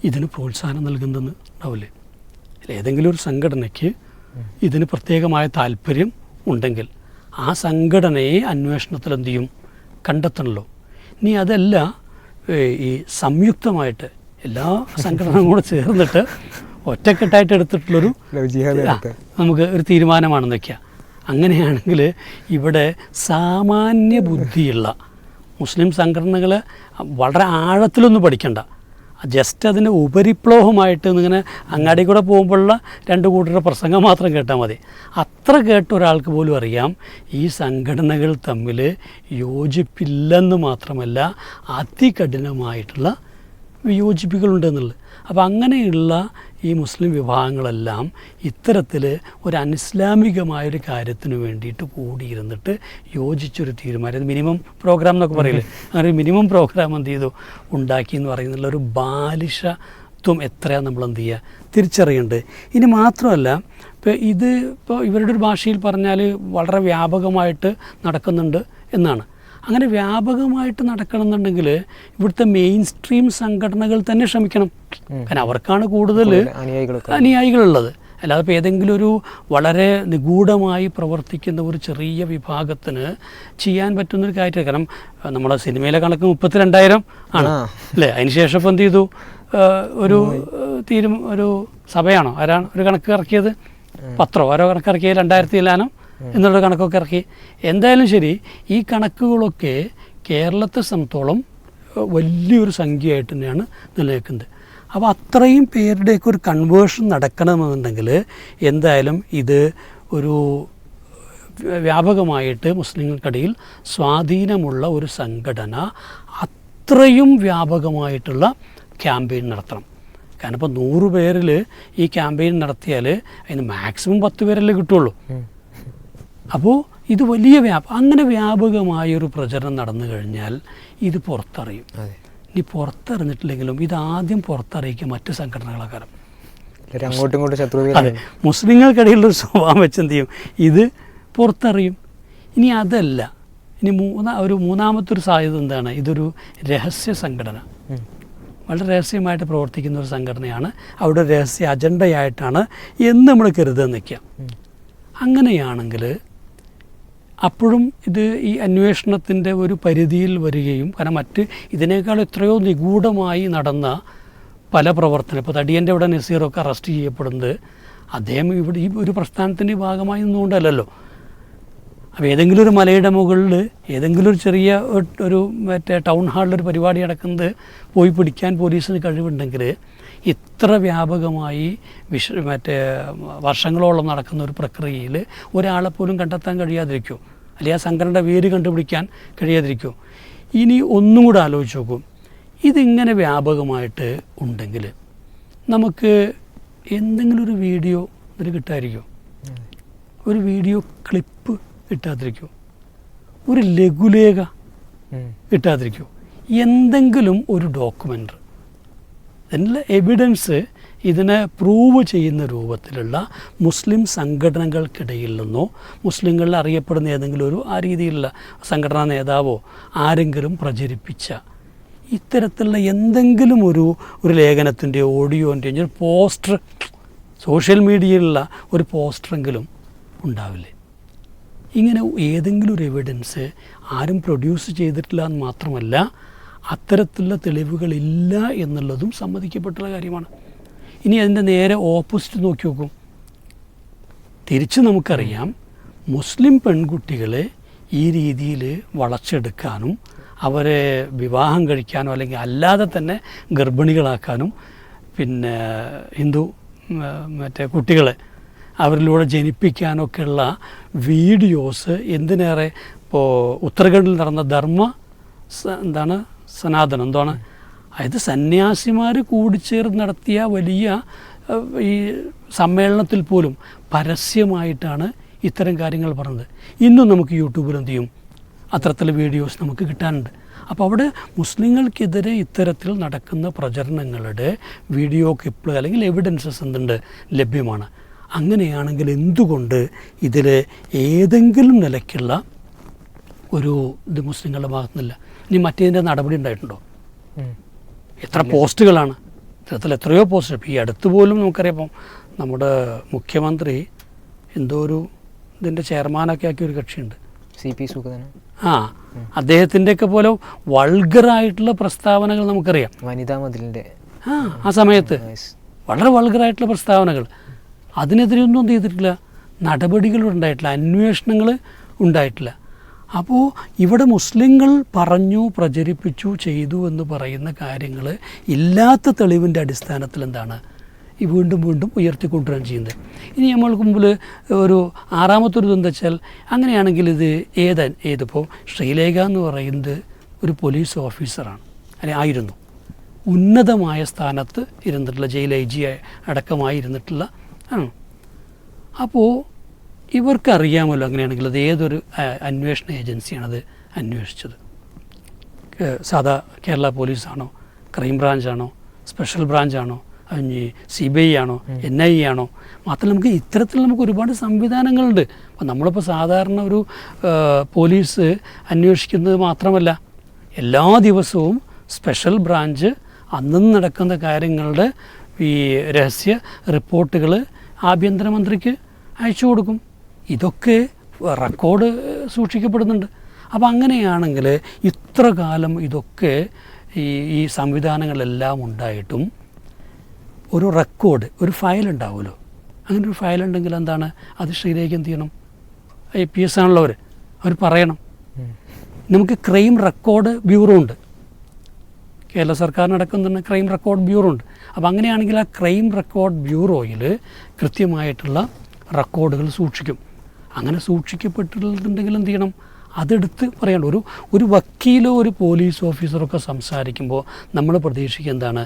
ഇതിന് പ്രോത്സാഹനം നൽകുന്നതെന്ന് ഉണ്ടാവില്ലേ? ഏതെങ്കിലും ഒരു സംഘടനയ്ക്ക് ഇതിന് പ്രത്യേകമായ താല്പര്യം ഉണ്ടെങ്കിൽ ആ സംഘടനയെ അന്വേഷണത്തിൽ എന്ത് ചെയ്യും? കണ്ടെത്തണമല്ലോ. ഇനി അതല്ല, ഈ സംയുക്തമായിട്ട് എല്ലാ സംഘടനകളും കൂടെ ചേർന്നിട്ട് ഒറ്റക്കെട്ടായിട്ട് എടുത്തിട്ടുള്ളൊരു നമുക്ക് ഒരു തീരുമാനമാണെന്ന് വയ്ക്കുക. അങ്ങനെയാണെങ്കിൽ ഇവിടെ സാമാന്യ ബുദ്ധിയുള്ള മുസ്ലിം സംഘടനകൾ വളരെ ആഴത്തിലൊന്നും പഠിക്കണ്ട, ജസ്റ്റ് അതിന് ഉപരിപ്ലോഹമായിട്ട് ഇങ്ങനെ അങ്ങാടി കൂടെ പോകുമ്പോഴുള്ള രണ്ട് കൂട്ടരുടെ പ്രസംഗം മാത്രം കേട്ടാൽ മതി. അത്ര കേട്ട ഒരാൾക്ക് പോലും അറിയാം ഈ സംഘടനകൾ തമ്മിൽ യോജിപ്പില്ലെന്ന് മാത്രമല്ല അതികഠിനമായിട്ടുള്ള വിയോജിപ്പുകളുണ്ടെന്നുള്ളത്. അപ്പോൾ അങ്ങനെയുള്ള ഈ മുസ്ലിം വിഭാഗങ്ങളെല്ലാം ഇത്തരത്തിൽ ഒരു അനിസ്ലാമികമായൊരു കാര്യത്തിന് വേണ്ടിയിട്ട് കൂടിയിരുന്നിട്ട് യോജിച്ചൊരു തീരുമാനം, മിനിമം പ്രോഗ്രാം എന്നൊക്കെ പറയില്ലേ, അങ്ങനെ ഒരു മിനിമം പ്രോഗ്രാം എന്ത് ചെയ്തു ഉണ്ടാക്കി എന്ന് പറയുന്നുള്ള ഒരു ബാലിശത്വം എത്രയാണ് നമ്മൾ എന്ത് ചെയ്യുക തിരിച്ചറിയേണ്ടത്. ഇനി മാത്രമല്ല, ഇപ്പോൾ ഇവരുടെ ഒരു ഭാഷയിൽ പറഞ്ഞാൽ വളരെ വ്യാപകമായിട്ട് നടക്കുന്നുണ്ട് എന്നാണ്. അങ്ങനെ വ്യാപകമായിട്ട് നടക്കണമെന്നുണ്ടെങ്കിൽ ഇവിടുത്തെ മെയിൻ സ്ട്രീം സംഘടനകൾ തന്നെ ശ്രമിക്കണം. കാരണം അവർക്കാണ് കൂടുതൽ അനുയായികളുള്ളത്. അല്ലാതെ ഇപ്പോൾ ഏതെങ്കിലും ഒരു വളരെ നിഗൂഢമായി പ്രവർത്തിക്കുന്ന ഒരു ചെറിയ വിഭാഗത്തിന് ചെയ്യാൻ പറ്റുന്നൊരു കാര്യമില്ല. കാരണം നമ്മുടെ സിനിമയിലെ കണക്ക് 32,000 ആണ് അല്ലേ? അതിനുശേഷം ഇപ്പം എന്ത് ചെയ്തു? ഒരു സഭയാണോ ആരാണ് ഒരു കണക്ക് ഇറക്കിയത്, പത്രോ ഓരോ കണക്കിറക്കിയത് 2000 എന്നുള്ള കണക്കൊക്കെ ഇറക്കി. എന്തായാലും ശരി, ഈ കണക്കുകളൊക്കെ കേരളത്തെ സംബന്ധിച്ചോളം വലിയൊരു സംഖ്യയായിട്ട് തന്നെയാണ് നിലനിൽക്കുന്നത്. അപ്പോൾ അത്രയും പേരുടെയൊക്കെ ഒരു കൺവേർഷൻ നടക്കണമെന്നുണ്ടെങ്കിൽ എന്തായാലും ഇത് ഒരു വ്യാപകമായിട്ട് മുസ്ലിങ്ങൾക്കിടയിൽ സ്വാധീനമുള്ള ഒരു സംഘടന അത്രയും വ്യാപകമായിട്ടുള്ള ക്യാമ്പയിൻ നടത്തണം. കാരണം ഇപ്പോൾ 100 പേരിൽ ഈ ക്യാമ്പയിൻ നടത്തിയാൽ അതിന് മാക്സിമം 10 പേരല്ലേ കിട്ടുള്ളൂ. അപ്പോൾ ഇത് വലിയ അങ്ങനെ വ്യാപകമായൊരു പ്രചരണം നടന്നു കഴിഞ്ഞാൽ ഇത് പുറത്തറിയും. ഇനി പുറത്തറിഞ്ഞിട്ടില്ലെങ്കിലും ഇത് ആദ്യം പുറത്തറിയിക്കുക മറ്റ് സംഘടനകളാക്കാരം. അങ്ങോട്ടും ഇങ്ങോട്ടും ശത്രുത. അതെ, മുസ്ലിങ്ങൾക്കിടയിലുള്ളൊരു സ്വഭാവം വെച്ച് എന്ത് ചെയ്യും? ഇത് പുറത്തറിയും. ഇനി അതല്ല, ഇനി മൂന്നാമത്തെ ഒരു സാധ്യത എന്താണ്? ഇതൊരു രഹസ്യ സംഘടന, വളരെ രഹസ്യമായിട്ട് പ്രവർത്തിക്കുന്ന ഒരു സംഘടനയാണ്, അവിടെ രഹസ്യ അജണ്ടയായിട്ടാണ് എന്ന് നമ്മൾ കരുതാൻ നിൽക്കുക. അങ്ങനെയാണെങ്കിൽ അപ്പോഴും ഇത് ഈ അന്വേഷണത്തിൻ്റെ ഒരു പരിധിയിൽ വരികയും, കാരണം മറ്റ് ഇതിനേക്കാൾ എത്രയോ നിഗൂഢമായി നടന്ന പല പ്രവർത്തനം, ഇപ്പോൾ തടിയൻ്റെ ഇവിടെ നസീറൊക്കെ അറസ്റ്റ് ചെയ്യപ്പെടുന്നത് അദ്ദേഹം ഇവിടെ ഈ ഒരു പ്രസ്ഥാനത്തിൻ്റെ ഭാഗമായി നിന്നുകൊണ്ടല്ലല്ലോ. അപ്പോൾ ഏതെങ്കിലും ഒരു മലയുടെ മുകളിൽ ഏതെങ്കിലും ഒരു ചെറിയ ഒരു ടൗൺ ഹാളിലൊരു പരിപാടി നടക്കുന്നത് പോയി പിടിക്കാൻ പോലീസിന് കഴിവുണ്ടെങ്കിൽ ഇത്ര വ്യാപകമായി വർഷങ്ങളോളം നടക്കുന്ന ഒരു പ്രക്രിയയിൽ ഒരാളെപ്പോലും കണ്ടെത്താൻ കഴിയാതിരിക്കും, അല്ലെങ്കിൽ ആ സംഘടനയുടെ വേര് കണ്ടുപിടിക്കാൻ കഴിയാതിരിക്കും. ഇനി ഒന്നും കൂടെ ആലോചിച്ച് നോക്കും, ഇതിങ്ങനെ വ്യാപകമായിട്ട് ഉണ്ടെങ്കിൽ നമുക്ക് എന്തെങ്കിലും ഒരു വീഡിയോ ഇതിൽ കിട്ടാതിരിക്കും, ഒരു വീഡിയോ ക്ലിപ്പ് കിട്ടാതിരിക്കും, ഒരു ലഘുലേഖ കിട്ടാതിരിക്കും, എന്തെങ്കിലും ഒരു ഡോക്യുമെൻ്ററി, അതിനുള്ള എവിഡൻസ് ഇതിനെ പ്രൂവ് ചെയ്യുന്ന രൂപത്തിലുള്ള മുസ്ലിം സംഘടനകൾക്കിടയിൽ നിന്നോ മുസ്ലിങ്ങളിൽ അറിയപ്പെടുന്ന ഏതെങ്കിലും ഒരു ആ രീതിയിലുള്ള സംഘടനാ നേതാവോ ആരെങ്കിലും പ്രചരിപ്പിച്ച ഇത്തരത്തിലുള്ള എന്തെങ്കിലും ഒരു ലേഖനത്തിൻ്റെയോ ഓഡിയോൻ്റെയോ ഒരു പോസ്റ്റർ, സോഷ്യൽ മീഡിയയിലുള്ള ഒരു പോസ്റ്ററെങ്കിലും ഉണ്ടാവില്ലേ? ഇങ്ങനെ ഏതെങ്കിലും ഒരു എവിഡൻസ് ആരും പ്രൊഡ്യൂസ് ചെയ്തിട്ടില്ല എന്ന് മാത്രമല്ല, അത്തരത്തിലുള്ള തെളിവുകളില്ല എന്നുള്ളതും സമ്മതിക്കപ്പെട്ടുള്ള കാര്യമാണ്. ഇനി അതിൻ്റെ നേരെ ഓപ്പോസിറ്റ് നോക്കി നോക്കും. തിരിച്ച് നമുക്കറിയാം, മുസ്ലിം പെൺകുട്ടികളെ ഈ രീതിയിൽ വളച്ചെടുക്കാനും അവരെ വിവാഹം കഴിക്കാനോ അല്ലെങ്കിൽ അല്ലാതെ തന്നെ ഗർഭിണികളാക്കാനും പിന്നെ ഹിന്ദു കുട്ടികളെ അവരിലൂടെ ജനിപ്പിക്കാനൊക്കെയുള്ള വീഡിയോസ് എന്തിനേറെ ഇപ്പോൾ ഉത്തരാഖണ്ഡിൽ നടന്ന സനാതനം അതായത് സന്യാസിമാർ കൂടിച്ചേർന്ന് നടത്തിയ വലിയ ഈ സമ്മേളനത്തിൽ പോലും പരസ്യമായിട്ടാണ് ഇത്തരം കാര്യങ്ങൾ പറഞ്ഞത്. ഇന്നും നമുക്ക് യൂട്യൂബിൽ എന്ത് ചെയ്യും അത്തരത്തിലുള്ള വീഡിയോസ് നമുക്ക് കിട്ടാനുണ്ട്. അപ്പോൾ അവിടെ മുസ്ലിങ്ങൾക്കെതിരെ ഇത്തരത്തിൽ നടക്കുന്ന പ്രചരണങ്ങളുടെ വീഡിയോ ക്ലിപ്പ് അല്ലെങ്കിൽ എവിഡൻസസ് എന്തുണ്ട് ലഭ്യമാണ്. അങ്ങനെയാണെങ്കിൽ എന്തുകൊണ്ട് ഇതിൽ ഏതെങ്കിലും നിലയ്ക്കുള്ള ഒരു ഇത് മുസ്ലിങ്ങളുടെ ഭാഗത്തുനിന്നില്ല? ഇനി മറ്റേതിൻ്റെ നടപടി ഉണ്ടായിട്ടുണ്ടോ? എത്ര പോസ്റ്റുകളാണ് ഇത്തരത്തിൽ, എത്രയോ പോസ്റ്റ്. ഇപ്പോൾ ഈ അടുത്ത് പോലും നമുക്കറിയാം, ഇപ്പം നമ്മുടെ മുഖ്യമന്ത്രി എന്തോ ഒരു ഇതിൻ്റെ ചെയർമാനൊക്കെ ആക്കിയ ഒരു കക്ഷിയുണ്ട്, CP സുഗതൻ. അദ്ദേഹത്തിൻ്റെയൊക്കെ പോലെ വൾഗറായിട്ടുള്ള പ്രസ്താവനകൾ നമുക്കറിയാം. വനിതാ മതിലിൻ്റെ ആ സമയത്ത് വളരെ വൾഗറായിട്ടുള്ള പ്രസ്താവനകൾ. അതിനെതിരെ ഒന്നും എന്ത് ചെയ്തിട്ടില്ല, നടപടികൾ ഉണ്ടായിട്ടില്ല, അന്വേഷണങ്ങൾ ഉണ്ടായിട്ടില്ല. അപ്പോൾ ഇവിടെ മുസ്ലിങ്ങൾ പറഞ്ഞു, പ്രചരിപ്പിച്ചു, ചെയ്തു എന്ന് പറയുന്ന കാര്യങ്ങൾ ഇല്ലാത്ത തെളിവിൻ്റെ അടിസ്ഥാനത്തിൽ എന്താണ് ഈ വീണ്ടും വീണ്ടും ഉയർത്തിക്കൊണ്ടുവരാൻ ചെയ്യുന്നത്. ഇനി നമ്മൾക്ക് മുമ്പിൽ ഒരു ആറാമത്തൊരു ഇതെന്താ വെച്ചാൽ, അങ്ങനെയാണെങ്കിൽ ഇത് ഏതിപ്പോൾ ശ്രീലേഖ എന്ന് പറയുന്നത് ഒരു പോലീസ് ഓഫീസറാണ്, അല്ലെ ആയിരുന്നു, ഉന്നതമായ സ്ഥാനത്ത് ഇരുന്നിട്ടുള്ള, ജയിൽ IG അടക്കമായി ഇരുന്നിട്ടുള്ള ആണ്. അപ്പോൾ ഇവർക്കറിയാമല്ലോ അങ്ങനെയാണെങ്കിൽ അത് ഏതൊരു അന്വേഷണ ഏജൻസിയാണത് അന്വേഷിച്ചത്. സാധാ കേരള പോലീസാണോ, ക്രൈം ബ്രാഞ്ചാണോ, സ്പെഷ്യൽ ബ്രാഞ്ചാണോ, CBI ആണോ, NIA ആണോ? മാത്രമല്ല നമുക്ക് ഇത്തരത്തിൽ നമുക്ക് ഒരുപാട് സംവിധാനങ്ങളുണ്ട്. അപ്പോൾ നമ്മളിപ്പോൾ സാധാരണ ഒരു പോലീസ് അന്വേഷിക്കുന്നത് മാത്രമല്ല, എല്ലാ ദിവസവും സ്പെഷ്യൽ ബ്രാഞ്ച് അന്നു നടക്കുന്ന കാര്യങ്ങളുടെ ഈ രഹസ്യ റിപ്പോർട്ടുകൾ ആഭ്യന്തരമന്ത്രിക്ക് അയച്ചു കൊടുക്കും. ഇതൊക്കെ റെക്കോർഡ് സൂക്ഷിക്കപ്പെടുന്നുണ്ട്. അപ്പോൾ അങ്ങനെയാണെങ്കിൽ ഇത്ര കാലം ഇതൊക്കെ ഈ സംവിധാനങ്ങളെല്ലാം ഉണ്ടായിട്ടും ഒരു റെക്കോർഡ്, ഒരു ഫയൽ ഉണ്ടാവുമല്ലോ. അങ്ങനെ ഒരു ഫയൽ ഉണ്ടെങ്കിൽ എന്താണ്, അത് ശ്രീലേഖ എന്ത് ചെയ്യണം? IPS ആണല്ലോ അവർ പറയണം. നമുക്ക് ക്രൈം റെക്കോർഡ് ബ്യൂറോ ഉണ്ട്, കേരള സർക്കാരിനടക്കം തന്നെ ക്രൈം റെക്കോർഡ് ബ്യൂറോ ഉണ്ട്. അപ്പോൾ അങ്ങനെയാണെങ്കിൽ ആ ക്രൈം റെക്കോർഡ് ബ്യൂറോയിൽ കൃത്യമായിട്ടുള്ള റെക്കോർഡുകൾ സൂക്ഷിക്കും. അങ്ങനെ സൂക്ഷിക്കപ്പെട്ടിട്ടുണ്ടെങ്കിൽ എന്ത് ചെയ്യണം, അതെടുത്ത് പറയണം. ഒരു വക്കീലോ ഒരു പോലീസ് ഓഫീസറൊക്കെ സംസാരിക്കുമ്പോൾ നമ്മൾ പ്രതീക്ഷിക്കുക എന്താണ്,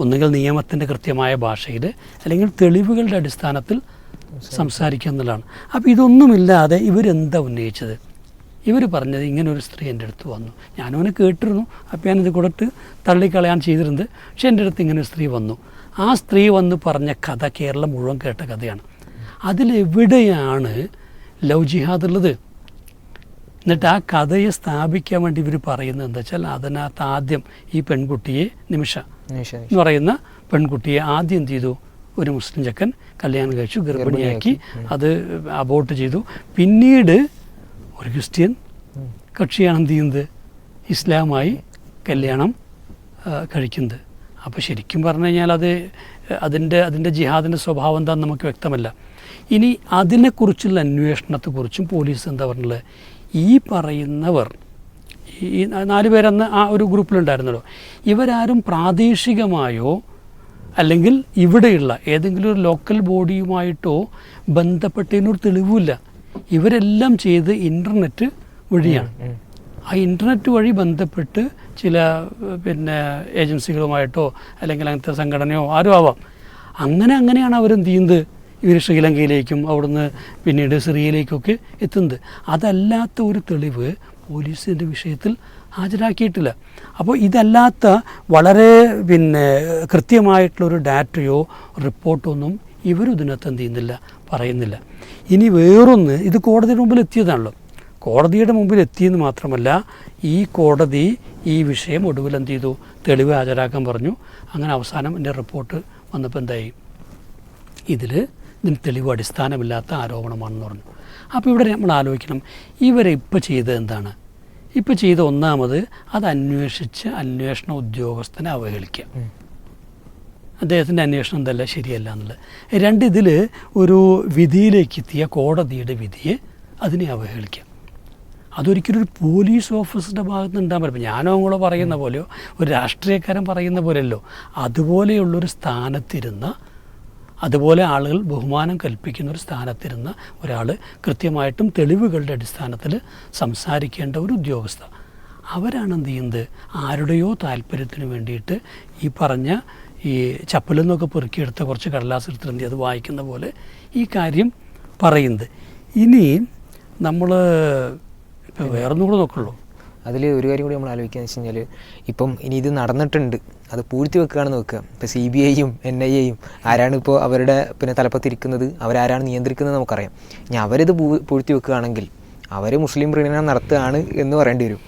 ഒന്നുകിൽ നിയമത്തിൻ്റെ കൃത്യമായ ഭാഷയിൽ അല്ലെങ്കിൽ തെളിവുകളുടെ അടിസ്ഥാനത്തിൽ സംസാരിക്കുക എന്നുള്ളതാണ്. അപ്പോൾ ഇതൊന്നുമില്ലാതെ ഇവരെന്താ ഉന്നയിച്ചത്? ഇവർ പറഞ്ഞത് ഇങ്ങനെ ഒരു സ്ത്രീ എൻ്റെ അടുത്ത് വന്നു, ഞാനവനെ കേട്ടിരുന്നു, അപ്പോൾ ഞാനിത് കൊടുത്ത് തള്ളിക്കളയാൻ ചെയ്തിരുന്നത്, പക്ഷേ എൻ്റെ അടുത്ത് ഇങ്ങനെ ഒരു സ്ത്രീ വന്നു. ആ സ്ത്രീ വന്ന് പറഞ്ഞ കഥ കേരളം മുഴുവൻ കേട്ട കഥയാണ്. അതിലെവിടെയാണ് ലവ് ജിഹാദ് ഉള്ളത്? എന്നിട്ട് ആ കഥയെ സ്ഥാപിക്കാൻ വേണ്ടി ഇവർ പറയുന്നത് എന്താ വെച്ചാൽ, അതിനകത്ത് ആദ്യം ഈ പെൺകുട്ടിയെ നിമിഷ എന്ന് പറയുന്ന പെൺകുട്ടിയെ ആദ്യം എന്ത് ചെയ്തു, ഒരു മുസ്ലിം ചെക്കൻ കല്യാണം കഴിച്ചു, ഗർഭിണിയാക്കി, അത് അബോർട്ട് ചെയ്തു. പിന്നീട് ഒരു ക്രിസ്ത്യൻ കക്ഷിയാണ് എന്ത് ചെയ്യുന്നത്, ഇസ്ലാമായി കല്യാണം കഴിക്കുന്നത്. അപ്പോൾ ശരിക്കും പറഞ്ഞു കഴിഞ്ഞാൽ അതിൻ്റെ ജിഹാദിൻ്റെ സ്വഭാവം എന്താണെന്ന് നമുക്ക് വ്യക്തമല്ല. ഇനി അതിനെക്കുറിച്ചുള്ള അന്വേഷണത്തെക്കുറിച്ചും പോലീസ് എന്താ പറഞ്ഞത്, ഈ പറയുന്നവർ, ഈ 4 പേരെന്ന് ആ ഒരു ഗ്രൂപ്പിലുണ്ടായിരുന്നല്ലോ, ഇവരാരും പ്രാദേശികമായോ അല്ലെങ്കിൽ ഇവിടെയുള്ള ഏതെങ്കിലും ഒരു ലോക്കൽ ബോഡിയുമായിട്ടോ ബന്ധപ്പെട്ടതിനൊരു തെളിവില്ല. ഇവരെല്ലാം ചെയ്ത് ഇൻ്റർനെറ്റ് വഴിയാണ്. ആ ഇൻ്റർനെറ്റ് വഴി ബന്ധപ്പെട്ട് ചില ഏജൻസികളുമായിട്ടോ അല്ലെങ്കിൽ അങ്ങനത്തെ സംഘടനയോ ആരും ആവാം. അങ്ങനെയാണ് അവരെന്ത് ചെയ്യുന്നത്, ഇവർ ശ്രീലങ്കയിലേക്കും അവിടുന്ന് പിന്നീട് സിറിയയിലേക്കൊക്കെ എത്തുന്നത്. അതല്ലാത്ത ഒരു തെളിവ് പോലീസിൻ്റെ വിഷയത്തിൽ ഹാജരാക്കിയിട്ടില്ല. അപ്പോൾ ഇതല്ലാത്ത വളരെ കൃത്യമായിട്ടുള്ളൊരു ഡാറ്റയോ റിപ്പോർട്ടോ ഒന്നും ഇവരിതിനകത്ത് എന്ത് ചെയ്യുന്നില്ല, പറയുന്നില്ല. ഇനി വേറൊന്ന്, ഇത് കോടതിയുടെ മുമ്പിൽ എത്തിയതാണല്ലോ. കോടതിയുടെ മുമ്പിൽ എത്തിയെന്ന് മാത്രമല്ല, ഈ കോടതി ഈ വിഷയം ഒടുവിൽ എന്ത് ചെയ്തു, തെളിവ് ഹാജരാക്കാൻ പറഞ്ഞു. അങ്ങനെ അവസാനം എൻ്റെ റിപ്പോർട്ട് വന്നപ്പോൾ എന്തായി, ഇതിന് തെളിവ് അടിസ്ഥാനമില്ലാത്ത ആരോപണമാണെന്ന് പറഞ്ഞു. അപ്പോൾ ഇവിടെ നമ്മൾ ആലോചിക്കണം, ഇവരെ ഇപ്പോൾ ചെയ്തത് എന്താണ്? ഇപ്പോൾ ചെയ്ത ഒന്നാമത്, അത് അന്വേഷിച്ച് അന്വേഷണ ഉദ്യോഗസ്ഥനെ അവഹേളിക്കുക. അദ്ദേഹത്തിൻ്റെ അന്വേഷണം എന്തല്ല, ശരിയല്ല എന്നുള്ളത്. 2, ഇതിൽ ഒരു വിധിയിലേക്ക് എത്തിയ കോടതിയുടെ വിധിയെ അതിനെ അവഹേളിക്കുക. അതൊരിക്കലും ഒരു പോലീസ് ഓഫീസറുടെ ഭാഗത്ത് നിന്ന് ഉണ്ടാകാൻ പറ്റും. ഞാനോ നിങ്ങളോ പറയുന്ന പോലെയോ ഒരു രാഷ്ട്രീയക്കാരൻ പറയുന്ന പോലെയല്ലോ, അതുപോലെയുള്ളൊരു സ്ഥാനത്തിരുന്ന, അതുപോലെ ആളുകൾ ബഹുമാനം കൽപ്പിക്കുന്ന ഒരു സ്ഥാനത്തിരുന്ന ഒരാൾ കൃത്യമായിട്ടും തെളിവുകളുടെ അടിസ്ഥാനത്തിൽ സംസാരിക്കേണ്ട ഒരു ഉദ്യോഗസ്ഥ, അവരാണ് എന്ത് ചെയ്യുന്നത്, ആരുടെയോ താല്പര്യത്തിന് വേണ്ടിയിട്ട് ഈ പറഞ്ഞ ഈ ചപ്പലിൽ നിന്നൊക്കെ പെറുക്കിയെടുത്ത കുറച്ച് കടലാസ് എടുത്തിട്ട് അത് വായിക്കുന്ന പോലെ ഈ കാര്യം പറയുന്നത്. ഇനി നമ്മൾ ഇപ്പോൾ വേറൊന്നും കൂടെ നോക്കുള്ളൂ. അതിൽ ഒരു കാര്യം കൂടി നമ്മൾ ആലോചിക്കുക എന്ന് വെച്ച് കഴിഞ്ഞാൽ, ഇപ്പം ഇനി ഇത് നടന്നിട്ടുണ്ട്, അത് പൂഴ്ത്തി വെക്കുകയാണെന്ന് വെക്കുക. ഇപ്പോൾ CBIയും NIAയും ആരാണ് ഇപ്പോൾ അവരുടെ തലപ്പത്തിരിക്കുന്നത്, അവരാരാണ് നിയന്ത്രിക്കുന്നത് നമുക്കറിയാം. ഇനി അവരിത് പൂഴ്ത്തി വെക്കുകയാണെങ്കിൽ അവർ മുസ്ലിം പ്രീണനം നടത്തുകയാണ് എന്ന് പറയേണ്ടി വരും.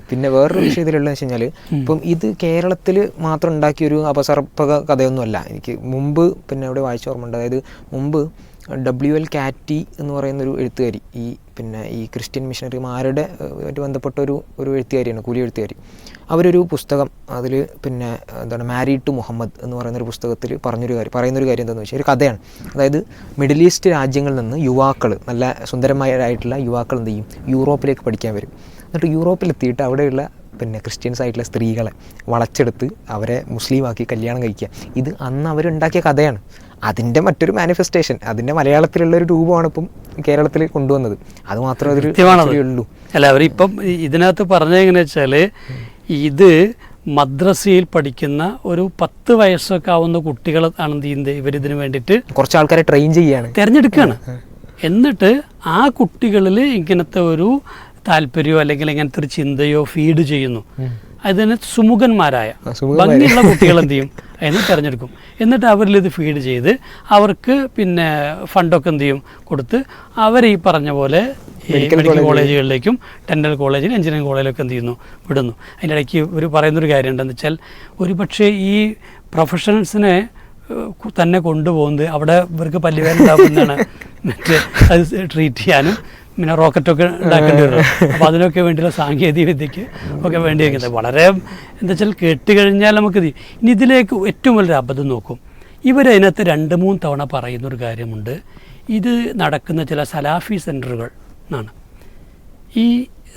പിന്നെ വേറൊരു വിഷയത്തിലുള്ളതെന്ന് വെച്ച് കഴിഞ്ഞാൽ, ഇപ്പം ഇത് കേരളത്തിൽ മാത്രം ഉണ്ടാക്കിയൊരു അപസർപ്പക കഥയൊന്നുമല്ല. എനിക്ക് മുമ്പ് അവിടെ വായിച്ച ഓർമ്മയുണ്ട്. അതായത് മുമ്പ് WL കാറ്റി എന്ന് പറയുന്നൊരു എഴുത്തുകാരി, ഈ ക്രിസ്ത്യൻ മിഷണറിമാരുടെ ബന്ധപ്പെട്ട ഒരു എഴുത്തുകാരിയാണ്, കൂലി എഴുത്തുകാരി. അവരൊരു പുസ്തകം, അതിൽ മാരീഡ് ടു മുഹമ്മദ് എന്ന് പറയുന്നൊരു പുസ്തകത്തിൽ പറയുന്നൊരു കാര്യം എന്താണെന്ന് വെച്ചാൽ, ഒരു കഥയാണ്. അതായത് മിഡിൽ ഈസ്റ്റ് രാജ്യങ്ങളിൽ നിന്ന് യുവാക്കൾ, നല്ല സുന്ദരമായിട്ടുള്ള യുവാക്കൾ എന്ത് ചെയ്യും, യൂറോപ്പിലേക്ക് പഠിക്കാൻ വരും. എന്നിട്ട് യൂറോപ്പിലെത്തിയിട്ട് അവിടെയുള്ള ക്രിസ്ത്യൻസ് ആയിട്ടുള്ള സ്ത്രീകളെ വളച്ചെടുത്ത് അവരെ മുസ്ലിമാക്കി കല്യാണം കഴിക്കുക. ഇത് അന്ന് അവരുണ്ടാക്കിയ കഥയാണ്. അതിൻ്റെ മറ്റൊരു മാനിഫെസ്റ്റേഷൻ, അതിൻ്റെ മലയാളത്തിലുള്ളൊരു രൂപമാണ് ഇപ്പം കേരളത്തിൽ കൊണ്ടുവന്നത്. അത് മാത്രമേ അതിൽ ഉള്ളൂ. അല്ല, അവരിപ്പം ഇതിനകത്ത് പറഞ്ഞെങ്ങനെ വെച്ചാൽ, ഇത് മദ്രസയിൽ പഠിക്കുന്ന ഒരു 10 വയസ്സൊക്കെ ആവുന്ന കുട്ടികൾ ആണ് എന്ത് ചെയ്യുന്നത്, ഇവരിതിന് വേണ്ടിയിട്ട് കുറച്ച് ആൾക്കാരെ ട്രെയിൻ ചെയ്യാണ്, തിരഞ്ഞെടുക്കുകയാണ്. എന്നിട്ട് ആ കുട്ടികളിൽ ഇങ്ങനത്തെ ഒരു താല്പര്യമോ അല്ലെങ്കിൽ ഇങ്ങനത്തെ ഒരു ചിന്തയോ ഫീഡ് ചെയ്യുന്നു. അതിന് സുമുഖന്മാരായ ഭംഗിയുള്ള കുട്ടികൾ എന്ത് ചെയ്യും, അതിന് തിരഞ്ഞെടുക്കും. എന്നിട്ട് അവരിൽ ഇത് ഫീഡ് ചെയ്ത് അവർക്ക് ഫണ്ടൊക്കെ എന്ത് ചെയ്യും കൊടുത്ത് അവർ ഈ പറഞ്ഞ പോലെ മെഡിക്കൽ കോളേജുകളിലേക്കും ഡെൻ്റൽ കോളേജിലും എഞ്ചിനീയറിംഗ് കോളേജിലൊക്കെ എന്ത് ചെയ്യുന്നു, വിടുന്നു. അതിൻ്റെ ഇടയ്ക്ക് ഒരു പറയുന്നൊരു കാര്യം ഉണ്ടെന്ന് വെച്ചാൽ, ഒരു പക്ഷേ ഈ പ്രൊഫഷണൽസിനെ തന്നെ കൊണ്ടുപോകുന്നത് അവിടെ ഇവർക്ക് പല്ലുവേദന ഉണ്ടാകുന്നതാണ്, മറ്റേ അത് ട്രീറ്റ് ചെയ്യാനും റോക്കറ്റൊക്കെ ഉണ്ടാക്കേണ്ടി വരും. അപ്പോൾ അതിനൊക്കെ വേണ്ടിയുള്ള സാങ്കേതിക വിദ്യക്ക് ഒക്കെ വേണ്ടി വയ്ക്കുന്നത് വളരെ എന്താ വെച്ചാൽ കേട്ട് കഴിഞ്ഞാൽ നമുക്ക് ഇനി ഇതിലേക്ക് ഏറ്റവും വലിയൊരു അബദ്ധം നോക്കും. ഇവരതിനകത്ത് 2-3 തവണ പറയുന്നൊരു കാര്യമുണ്ട്. ഇത് നടക്കുന്ന ചില സലാഫി സെൻറ്ററുകൾ എന്നാണ്. ഈ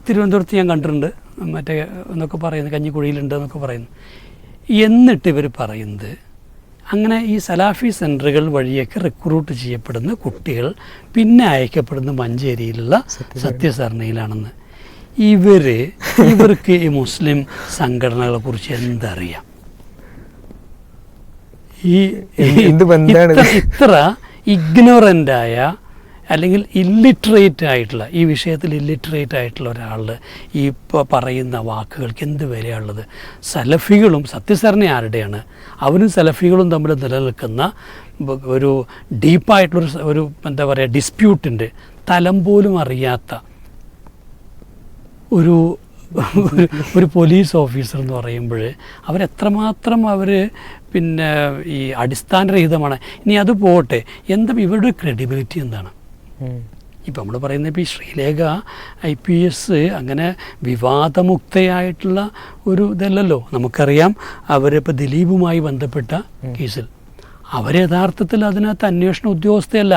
തിരുവനന്തപുരത്ത് ഞാൻ കണ്ടിട്ടുണ്ട്, മറ്റേ എന്നൊക്കെ പറയുന്നത് കഞ്ഞിക്കുഴിയിലുണ്ട് എന്നൊക്കെ പറയുന്നു. എന്നിട്ട് ഇവർ പറയുന്നത്, അങ്ങനെ ഈ സലാഫി സെൻറ്ററുകൾ വഴിയൊക്കെ റിക്രൂട്ട് ചെയ്യപ്പെടുന്ന കുട്ടികൾ പിന്നെ അയക്കപ്പെടുന്ന മഞ്ചേരിയിലുള്ള സത്യസരണയിലാണെന്ന്. ഇവർക്ക് ഈ മുസ്ലിം സംഘടനകളെ കുറിച്ച് എന്തറിയാം? ഇത്ര ഇഗ്നോറൻ്റായ അല്ലെങ്കിൽ ഇല്ലിറ്ററേറ്റ് ആയിട്ടുള്ള, ഈ വിഷയത്തിൽ ഇല്ലിറ്ററേറ്റ് ആയിട്ടുള്ള ഒരാൾ ഈ പറയുന്ന വാക്കുകൾക്ക് എന്ത് വിലയുള്ളത്? സലഫികളും സത്യസരണ ആരുടെയാണ്? അവരും സലഫികളും തമ്മിൽ നിലനിൽക്കുന്ന ഒരു ഡീപ്പായിട്ടുള്ളൊരു എന്താ പറയുക ഡിസ്പ്യൂട്ടിൻ്റെ തലം പോലും അറിയാത്ത ഒരു പോലീസ് ഓഫീസർ എന്ന് പറയുമ്പോൾ അവരെത്രമാത്രം ഈ അടിസ്ഥാനരഹിതമാണ്. ഇനി അത് പോട്ടെ, എന്താ ഇവരുടെ ക്രെഡിബിലിറ്റി എന്താണ്? ഇപ്പം നമ്മൾ പറയുന്നത്, ഇപ്പോൾ ഈ ശ്രീലേഖ IPS അങ്ങനെ വിവാദമുക്തയായിട്ടുള്ള ഒരു ഇതല്ലല്ലോ. നമുക്കറിയാം അവരിപ്പോൾ ദിലീപുമായി ബന്ധപ്പെട്ട കേസിൽ അവർ യഥാർത്ഥത്തിൽ അതിനകത്ത് അന്വേഷണ ഉദ്യോഗസ്ഥയല്ല.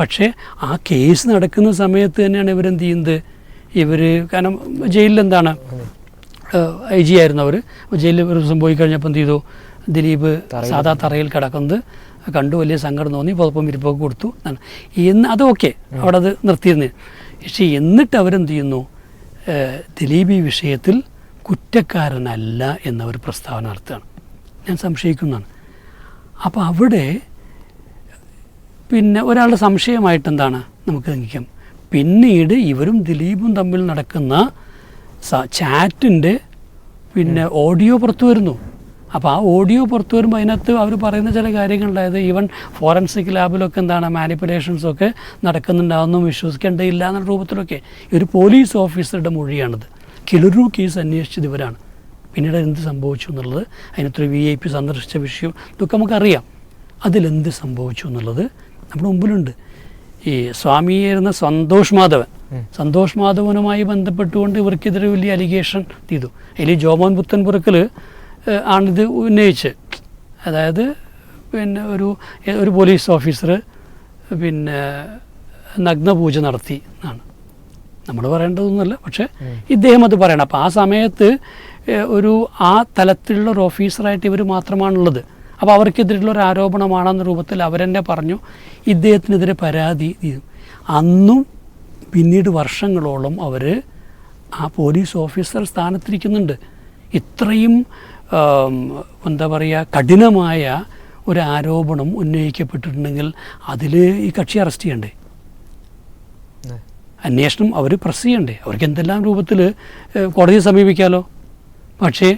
പക്ഷേ ആ കേസ് നടക്കുന്ന സമയത്ത് തന്നെയാണ് ഇവരെന്ത് ചെയ്യുന്നത്, കാരണം ജയിലിൽ എന്താണ് IG ആയിരുന്നു അവർ. ജയിലിൽ ഒരു ദിവസം പോയി കഴിഞ്ഞപ്പോൾ എന്ത് ചെയ്തു, ദിലീപ് സാധാ തറയിൽ കിടക്കുന്നത് കണ്ടു, വലിയ സങ്കടം തോന്നി, പുതപ്പം വിരിപ്പൊക്കെ കൊടുത്തു എന്ന്. അതൊക്കെ അവിടെ അത് നിർത്തിയിരുന്നത്. പക്ഷേ എന്നിട്ട് അവരെന്ത് ചെയ്യുന്നു, ദിലീപ് ഈ വിഷയത്തിൽ കുറ്റക്കാരനല്ല എന്നവർ പ്രസ്താവന നടത്തുകയാണ്. ഞാൻ സംശയിക്കുന്നതാണ്. അപ്പോൾ അവിടെ ഒരാളുടെ സംശയമായിട്ട് എന്താണ് നമുക്ക് നിൽക്കാം. പിന്നീട് ഇവരും ദിലീപും തമ്മിൽ നടക്കുന്ന ചാറ്റിൻ്റെ ഓഡിയോ പുറത്തു വരുന്നു. അപ്പോൾ ആ ഓഡിയോ പുറത്തു വരുമ്പോൾ അതിനകത്ത് അവർ പറയുന്ന ചില കാര്യങ്ങളുണ്ടായത്, ഈവൻ ഫോറൻസിക് ലാബിലൊക്കെ എന്താണ് മാനിപ്പുലേഷൻസൊക്കെ നടക്കുന്നുണ്ടാവുന്നു, വിശ്വസിക്കേണ്ടതില്ല എന്ന രൂപത്തിലൊക്കെ ഒരു പോലീസ് ഓഫീസറുടെ മൊഴിയാണിത്. കിളിറു കേസ് അന്വേഷിച്ചത് ഇവരാണ്. പിന്നീട് എന്ത് സംഭവിച്ചു എന്നുള്ളത്, അതിനകത്തൊരു VIP സന്ദർശിച്ച വിഷയം ഇതൊക്കെ നമുക്കറിയാം. അതിലെന്ത് സംഭവിച്ചു എന്നുള്ളത് നമ്മുടെ മുമ്പിലുണ്ട്. ഈ സ്വാമിയായിരുന്ന സന്തോഷ് മാധവനുമായി ബന്ധപ്പെട്ടുകൊണ്ട് ഇവർക്കെതിരെ വലിയ അലിഗേഷൻ ചെയ്തു. അതിൽ ജോമോൻ പുത്തൻപുറക്കൽ ആണിത് ഉന്നയിച്ച്, അതായത് ഒരു പോലീസ് ഓഫീസർ നഗ്നപൂജ നടത്തി എന്നാണ്. നമ്മൾ പറയേണ്ടതൊന്നുമല്ല, പക്ഷേ ഇദ്ദേഹം അത് പറയണം. അപ്പോൾ ആ സമയത്ത് ആ തലത്തിലുള്ള ഒരു ഓഫീസറായിട്ട് ഇവർ മാത്രമാണുള്ളത്. അപ്പോൾ അവർക്കെതിരെയുള്ള ഒരു ആരോപണമാണെന്ന രൂപത്തിൽ അവരെന്നെ പറഞ്ഞു. ഇദ്ദേഹത്തിനെതിരെ പരാതി അന്നും പിന്നീട് വർഷങ്ങളോളം അവർ ആ പോലീസ് ഓഫീസർ സ്ഥാനത്തിരിക്കുന്നുണ്ട്. ഇത്രയും എന്താ പറയുക കഠിനമായ ഒരു ആരോപണം ഉന്നയിക്കപ്പെട്ടിട്ടുണ്ടെങ്കിൽ അതിൽ ഈ കക്ഷി അറസ്റ്റ് ചെയ്യണ്ടേ? അന്വേഷണം അവർ പ്രസ് ചെയ്യണ്ടേ, അവർക്ക് എന്തെല്ലാം രൂപത്തിൽ കോടതിയെ സമീപിക്കാമല്ലോ. പക്ഷേ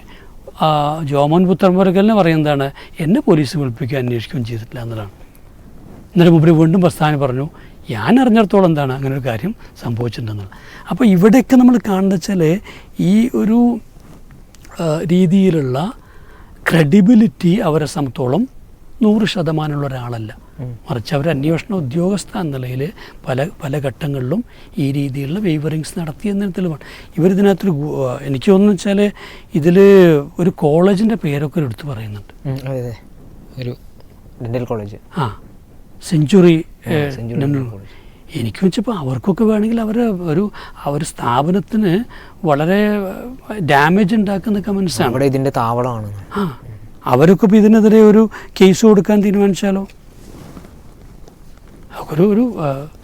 ജോമോൻ പുത്രൻപുരക്കലിന് പറയുന്നതാണ്, എന്നെ പോലീസ് വിളിപ്പിക്കുകയും അന്വേഷിക്കുകയും ചെയ്തിട്ടില്ല എന്നതാണ്. എന്നിട്ട് മുമ്പ് വീണ്ടും പ്രസ്ഥാനം പറഞ്ഞു, ഞാൻ അറിഞ്ഞിടത്തോളം എന്താണ് അങ്ങനെ ഒരു കാര്യം സംഭവിച്ചിട്ടുണ്ടെന്നാണ്. അപ്പോൾ ഇവിടെയൊക്കെ നമ്മൾ കാണുന്നത് വെച്ചാൽ ഈ ഒരു രീതിയിലുള്ള ക്രെഡിബിലിറ്റി അവരെ സംബന്ധിച്ചോളം 100% ഒരാളല്ല. മറിച്ച് അവർ അന്വേഷണ ഉദ്യോഗസ്ഥ എന്ന നിലയിൽ പല ഘട്ടങ്ങളിലും ഈ രീതിയിലുള്ള വേവറിങ്സ് നടത്തിയെന്നതിന് തെളിവാണ്. ഇവരിതിനകത്തൊരു എനിക്ക് തോന്നുന്നു വെച്ചാൽ ഇതിൽ ഒരു കോളേജിൻ്റെ പേരൊക്കെ എടുത്ത് പറയുന്നുണ്ട്. ഒരു dental college, century dental college. എനിക്ക് വെച്ചപ്പോൾ അവർക്കൊക്കെ വേണമെങ്കിൽ ഒരു സ്ഥാപനത്തിന് വളരെ ഡാമേജ് ഉണ്ടാക്കുന്ന കമൻസാണ്. അവിടെ ഇതിൻ്റെ താവളമാണ്. അവരൊക്കെ ഇപ്പോൾ ഇതിനെതിരെ ഒരു കേസ് കൊടുക്കാൻ തീരുമാനിച്ചാലോ? ഒരു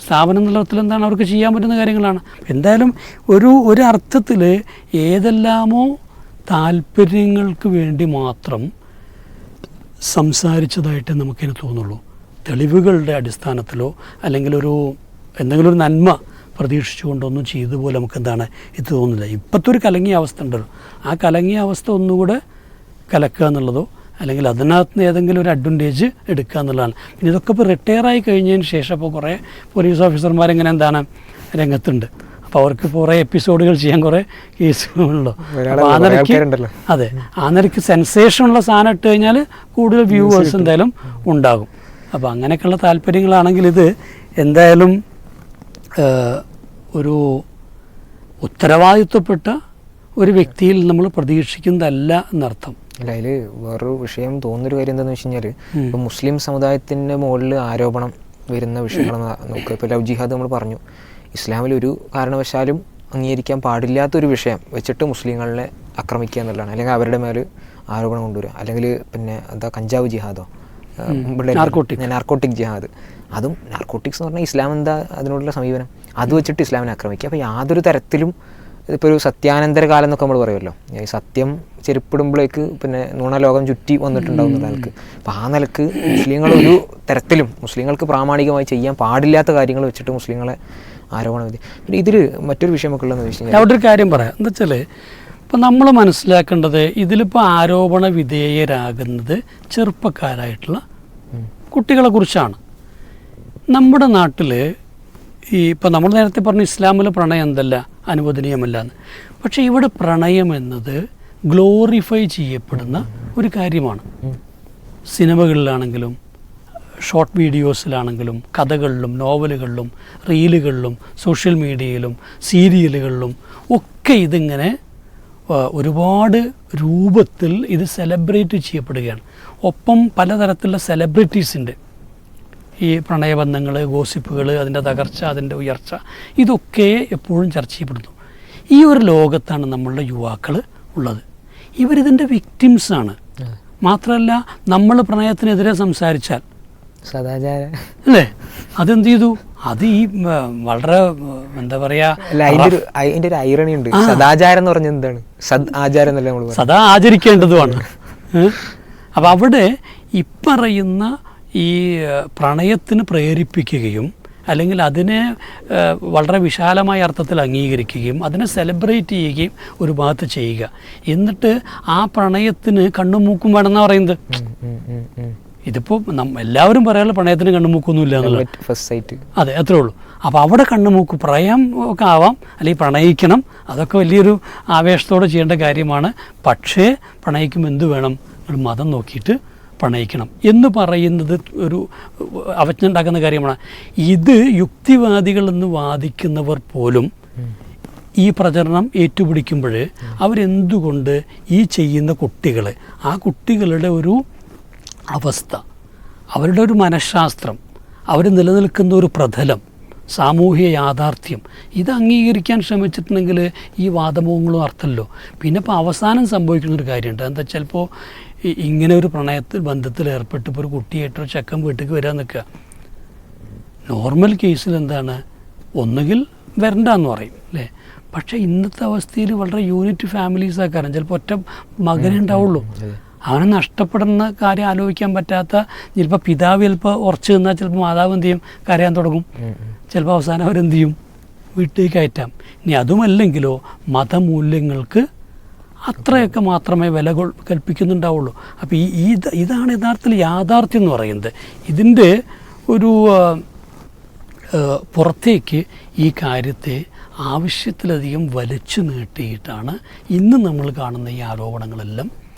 സ്ഥാപനം എന്നുള്ള അർത്ഥത്തിൽ എന്താണ് അവർക്ക് ചെയ്യാൻ പറ്റുന്ന കാര്യങ്ങളാണ്. എന്തായാലും ഒരു അർത്ഥത്തിൽ ഏതെല്ലാമോ താല്പര്യങ്ങൾക്ക് വേണ്ടി മാത്രം സംസാരിച്ചതായിട്ട് നമുക്കിന് തോന്നുള്ളൂ. തെളിവുകളുടെ അടിസ്ഥാനത്തിലോ അല്ലെങ്കിൽ എന്തെങ്കിലും ഒരു നന്മ പ്രതീക്ഷിച്ചുകൊണ്ടൊന്നും ചെയ്തുപോലെ നമുക്ക് എന്താണ് ഇത് തോന്നുന്നില്ല. ഇപ്പോഴത്തെ ഒരു കലങ്ങിയ അവസ്ഥ ഉണ്ടല്ലോ, ആ കലങ്ങിയ അവസ്ഥ ഒന്നുകൂടെ കലക്കുക എന്നുള്ളതോ അല്ലെങ്കിൽ അതിനകത്ത് നിന്ന് ഏതെങ്കിലും ഒരു അഡ്വാൻറ്റേജ് എടുക്കുക എന്നുള്ളതാണ്. പിന്നെ ഇതൊക്കെ ഇപ്പോൾ റിട്ടയറായി കഴിഞ്ഞതിന് ശേഷം ഇപ്പോൾ കുറേ പോലീസ് ഓഫീസർമാരിങ്ങനെ എന്താണ് രംഗത്തുണ്ട്. അപ്പോൾ അവർക്ക് കുറേ എപ്പിസോഡുകൾ ചെയ്യാൻ കുറേ കേസുകളുണ്ടല്ലോ. ആ നിലയ്ക്ക് അതെ, ആ നിലയ്ക്ക് സെൻസേഷനുള്ള സാധനം ഇട്ട് കഴിഞ്ഞാൽ കൂടുതൽ വ്യൂവേഴ്സ് എന്തായാലും ഉണ്ടാകും. അപ്പോൾ അങ്ങനെയൊക്കെയുള്ള താല്പര്യങ്ങളാണെങ്കിൽ ഇത് എന്തായാലും ഒരു ഉത്തരവാദിത്വപ്പെട്ട ഒരു വ്യക്തിയിൽ നമ്മൾ പ്രതീക്ഷിക്കുന്നതല്ല എന്നർത്ഥം. അല്ല, അതിൽ വേറൊരു വിഷയം തോന്നുന്നൊരു കാര്യം എന്താണെന്ന് വെച്ച് കഴിഞ്ഞാൽ, ഇപ്പോൾ മുസ്ലിം സമുദായത്തിൻ്റെ മുകളിൽ ആരോപണം വരുന്ന വിഷയങ്ങൾ നോക്കുക. ഇപ്പോൾ ലവ് ജിഹാദ് നമ്മൾ പറഞ്ഞു, ഇസ്ലാമിൽ ഒരു കാരണവശാലും അംഗീകരിക്കാൻ പാടില്ലാത്തൊരു വിഷയം വെച്ചിട്ട് മുസ്ലിങ്ങളെ ആക്രമിക്കുക എന്നുള്ളതാണ്, അല്ലെങ്കിൽ അവരുടെ മേൽ ആരോപണം കൊണ്ടുവരിക, അല്ലെങ്കിൽ പിന്നെ എന്താ കഞ്ചാവ് ജിഹാദോ, നാർക്കോട്ടിക് ജിഹാദ്. അതും നാർക്കോട്ടിക്സ് എന്ന് പറഞ്ഞാൽ ഇസ്ലാം എന്താ അതിനോടുള്ള സമീപനം, അത് വെച്ചിട്ട് ഇസ്ലാമിനെ ആക്രമിക്കുക. അപ്പോൾ യാതൊരു തരത്തിലും ഇപ്പോൾ ഒരു സത്യാനന്തര കാലം എന്നൊക്കെ നമ്മൾ പറയുമല്ലോ, ഈ സത്യം ചെരുപ്പിടുമ്പോഴേക്ക് പിന്നെ നുണലോകം ചുറ്റി വന്നിട്ടുണ്ടാവും എന്നുള്ള നിലക്ക്. അപ്പോൾ ആ നിലക്ക് മുസ്ലിങ്ങൾ ഒരു തരത്തിലും മുസ്ലിങ്ങൾക്ക് പ്രാമാണികമായി ചെയ്യാൻ പാടില്ലാത്ത കാര്യങ്ങൾ വെച്ചിട്ട് മുസ്ലിങ്ങളെ ആരോപണം വിധി. പിന്നെ ഇതിൽ മറ്റൊരു വിഷയമൊക്കെ ഉള്ളതെന്ന് വെച്ച് കഴിഞ്ഞാൽ അവിടെ ഒരു കാര്യം പറയാം. എന്താ വെച്ചാൽ ഇപ്പം നമ്മൾ മനസ്സിലാക്കേണ്ടത് ഇതിലിപ്പോൾ ആരോപണ വിധേയരാകുന്നത് ചെറുപ്പക്കാരായിട്ടുള്ള കുട്ടികളെ കുറിച്ചാണ്. നമ്മുടെ നാട്ടിൽ ഇപ്പം നമ്മൾ നേരത്തെ പറഞ്ഞു ഇസ്ലാമിലെ പ്രണയം എന്തല്ല, അനുവദനീയമല്ല എന്ന്. പക്ഷേ ഇവിടെ പ്രണയം എന്നത് ഗ്ലോറിഫൈ ചെയ്യപ്പെടുന്ന ഒരു കാര്യമാണ്. സിനിമകളിലാണെങ്കിലും ഷോർട്ട് വീഡിയോസിലാണെങ്കിലും കഥകളിലും നോവലുകളിലും റീലുകളിലും സോഷ്യൽ മീഡിയയിലും സീരിയലുകളിലും ഒക്കെ ഇതിങ്ങനെ ഒരുപാട് രൂപത്തിൽ ഇത് സെലിബ്രേറ്റ് ചെയ്യപ്പെടുകയാണ്. ഒപ്പം പലതരത്തിലുള്ള സെലിബ്രിറ്റീസിൻ്റെ ഈ പ്രണയബന്ധങ്ങൾ, ഗോസിപ്പുകൾ, അതിൻ്റെ തകർച്ച, അതിൻ്റെ ഉയർച്ച, ഇതൊക്കെ എപ്പോഴും ചർച്ച ചെയ്യപ്പെടുന്നു. ഈ ഒരു ലോകത്താണ് നമ്മളുടെ യുവാക്കൾ ഉള്ളത്. ഇവരിതിൻ്റെ വിക്ടിംസാണ്. മാത്രമല്ല നമ്മൾ പ്രണയത്തിനെതിരെ സംസാരിച്ചാൽ സദാചാരം അല്ലേ, അതെന്ത് ചെയ്തു, അത് ഈ വളരെ എന്താ പറയുക, അതിൻ്റെ ഒരു ഐറണി ഉണ്ട്. സദാചാരം എന്ന് പറഞ്ഞാൽ എന്താണ്? ആചാരം എന്നല്ലേ നമ്മൾ സദാ ആചരിക്കേണ്ടതുമാണ്. അപ്പം അവിടെ ഇപ്പറയുന്ന ഈ പ്രണയത്തിന് പ്രേരിപ്പിക്കുകയും അല്ലെങ്കിൽ അതിനെ വളരെ വിശാലമായ അർത്ഥത്തിൽ അംഗീകരിക്കുകയും അതിനെ സെലിബ്രേറ്റ് ചെയ്യുകയും ഒരു ഭാഗത്ത് ചെയ്യുക, എന്നിട്ട് ആ പ്രണയത്തിന് കണ്ണും മൂക്കും വേണമെന്നാണ് പറയുന്നത്. ഇതിപ്പോൾ എല്ലാവരും പറയാനുള്ള പ്രണയത്തിന് കണ്ണുമൂക്കൊന്നുമില്ല എന്നുള്ളത്. അതെ, അത്രേ ഉള്ളൂ. അപ്പോൾ അവിടെ കണ്ണുമൂക്ക് പ്രയം ഒക്കെ ആവാം, അല്ലെങ്കിൽ പ്രണയിക്കണം, അതൊക്കെ വലിയൊരു ആവേശത്തോടെ ചെയ്യേണ്ട കാര്യമാണ്. പക്ഷേ പ്രണയിക്കുമ്പോൾ എന്ത് വേണം, ഒരു മതം നോക്കിയിട്ട് പ്രണയിക്കണം എന്ന് പറയുന്നത് ഒരു അവജ്ഞ ഉണ്ടാക്കുന്ന കാര്യമാണ്. ഇത് യുക്തിവാദികളെന്ന് വാദിക്കുന്നവർ പോലും ഈ പ്രചരണം ഏറ്റുപിടിക്കുമ്പോൾ അവരെന്തുകൊണ്ട് ഈ ചെയ്യുന്ന കുട്ടികൾ, ആ കുട്ടികളുടെ ഒരു അവസ്ഥ, അവരുടെ ഒരു മനഃശാസ്ത്രം, അവർ നിലനിൽക്കുന്ന ഒരു പ്രതലം, സാമൂഹ്യ യാഥാർത്ഥ്യം, ഇത് അംഗീകരിക്കാൻ ശ്രമിച്ചിട്ടുണ്ടെങ്കിൽ ഈ വാദമുഖങ്ങളും അർത്ഥമല്ലോ. പിന്നെ ഇപ്പോൾ അവസാനം സംഭവിക്കുന്നൊരു കാര്യമുണ്ട്. എന്താ ചിലപ്പോൾ ഇങ്ങനെ ഒരു ബന്ധത്തിൽ ഏർപ്പെട്ട് ഇപ്പോൾ ഒരു കുട്ടിയായിട്ടൊരു ചെക്കൻ വീട്ടിലേക്ക് വരാൻ നിൽക്കുക. നോർമൽ കേസിൽ എന്താണ്, ഒന്നുകിൽ വരണ്ടെന്ന് പറയും അല്ലേ. പക്ഷേ ഇന്നത്തെ അവസ്ഥയിൽ വളരെ യൂണിറ്റ് ഫാമിലീസ് ആക്കാരം. ചിലപ്പോൾ ഒറ്റ മകനേ ഉണ്ടാവുള്ളൂ. അവനെ നഷ്ടപ്പെടുന്ന കാര്യം ആലോചിക്കാൻ പറ്റാത്ത, ചിലപ്പോൾ പിതാവ് ചിലപ്പോൾ ഉറച്ചു നിന്നാൽ ചിലപ്പോൾ മാതാവ് എന്ത് ചെയ്യും, കരയാൻ തുടങ്ങും. ചിലപ്പോൾ അവസാനം അവരെന്ത് ചെയ്യും, വീട്ടിലേക്ക് കയറ്റാം. ഇനി അതുമല്ലെങ്കിലോ മതമൂല്യങ്ങൾക്ക് അത്രയൊക്കെ മാത്രമേ വില കൽപ്പിക്കുന്നുണ്ടാവുള്ളൂ. അപ്പോൾ ഇതാണ് യഥാർത്ഥത്തിൽ യാഥാർത്ഥ്യം എന്ന് പറയുന്നത്. ഇതിൻ്റെ ഒരു പുറത്തേക്ക് ഈ കാര്യത്തെ ആവശ്യത്തിലധികം വലിച്ചു നീട്ടിയിട്ടാണ് ഇന്ന് നമ്മൾ കാണുന്ന ഈ ആരോപണങ്ങളെല്ലാം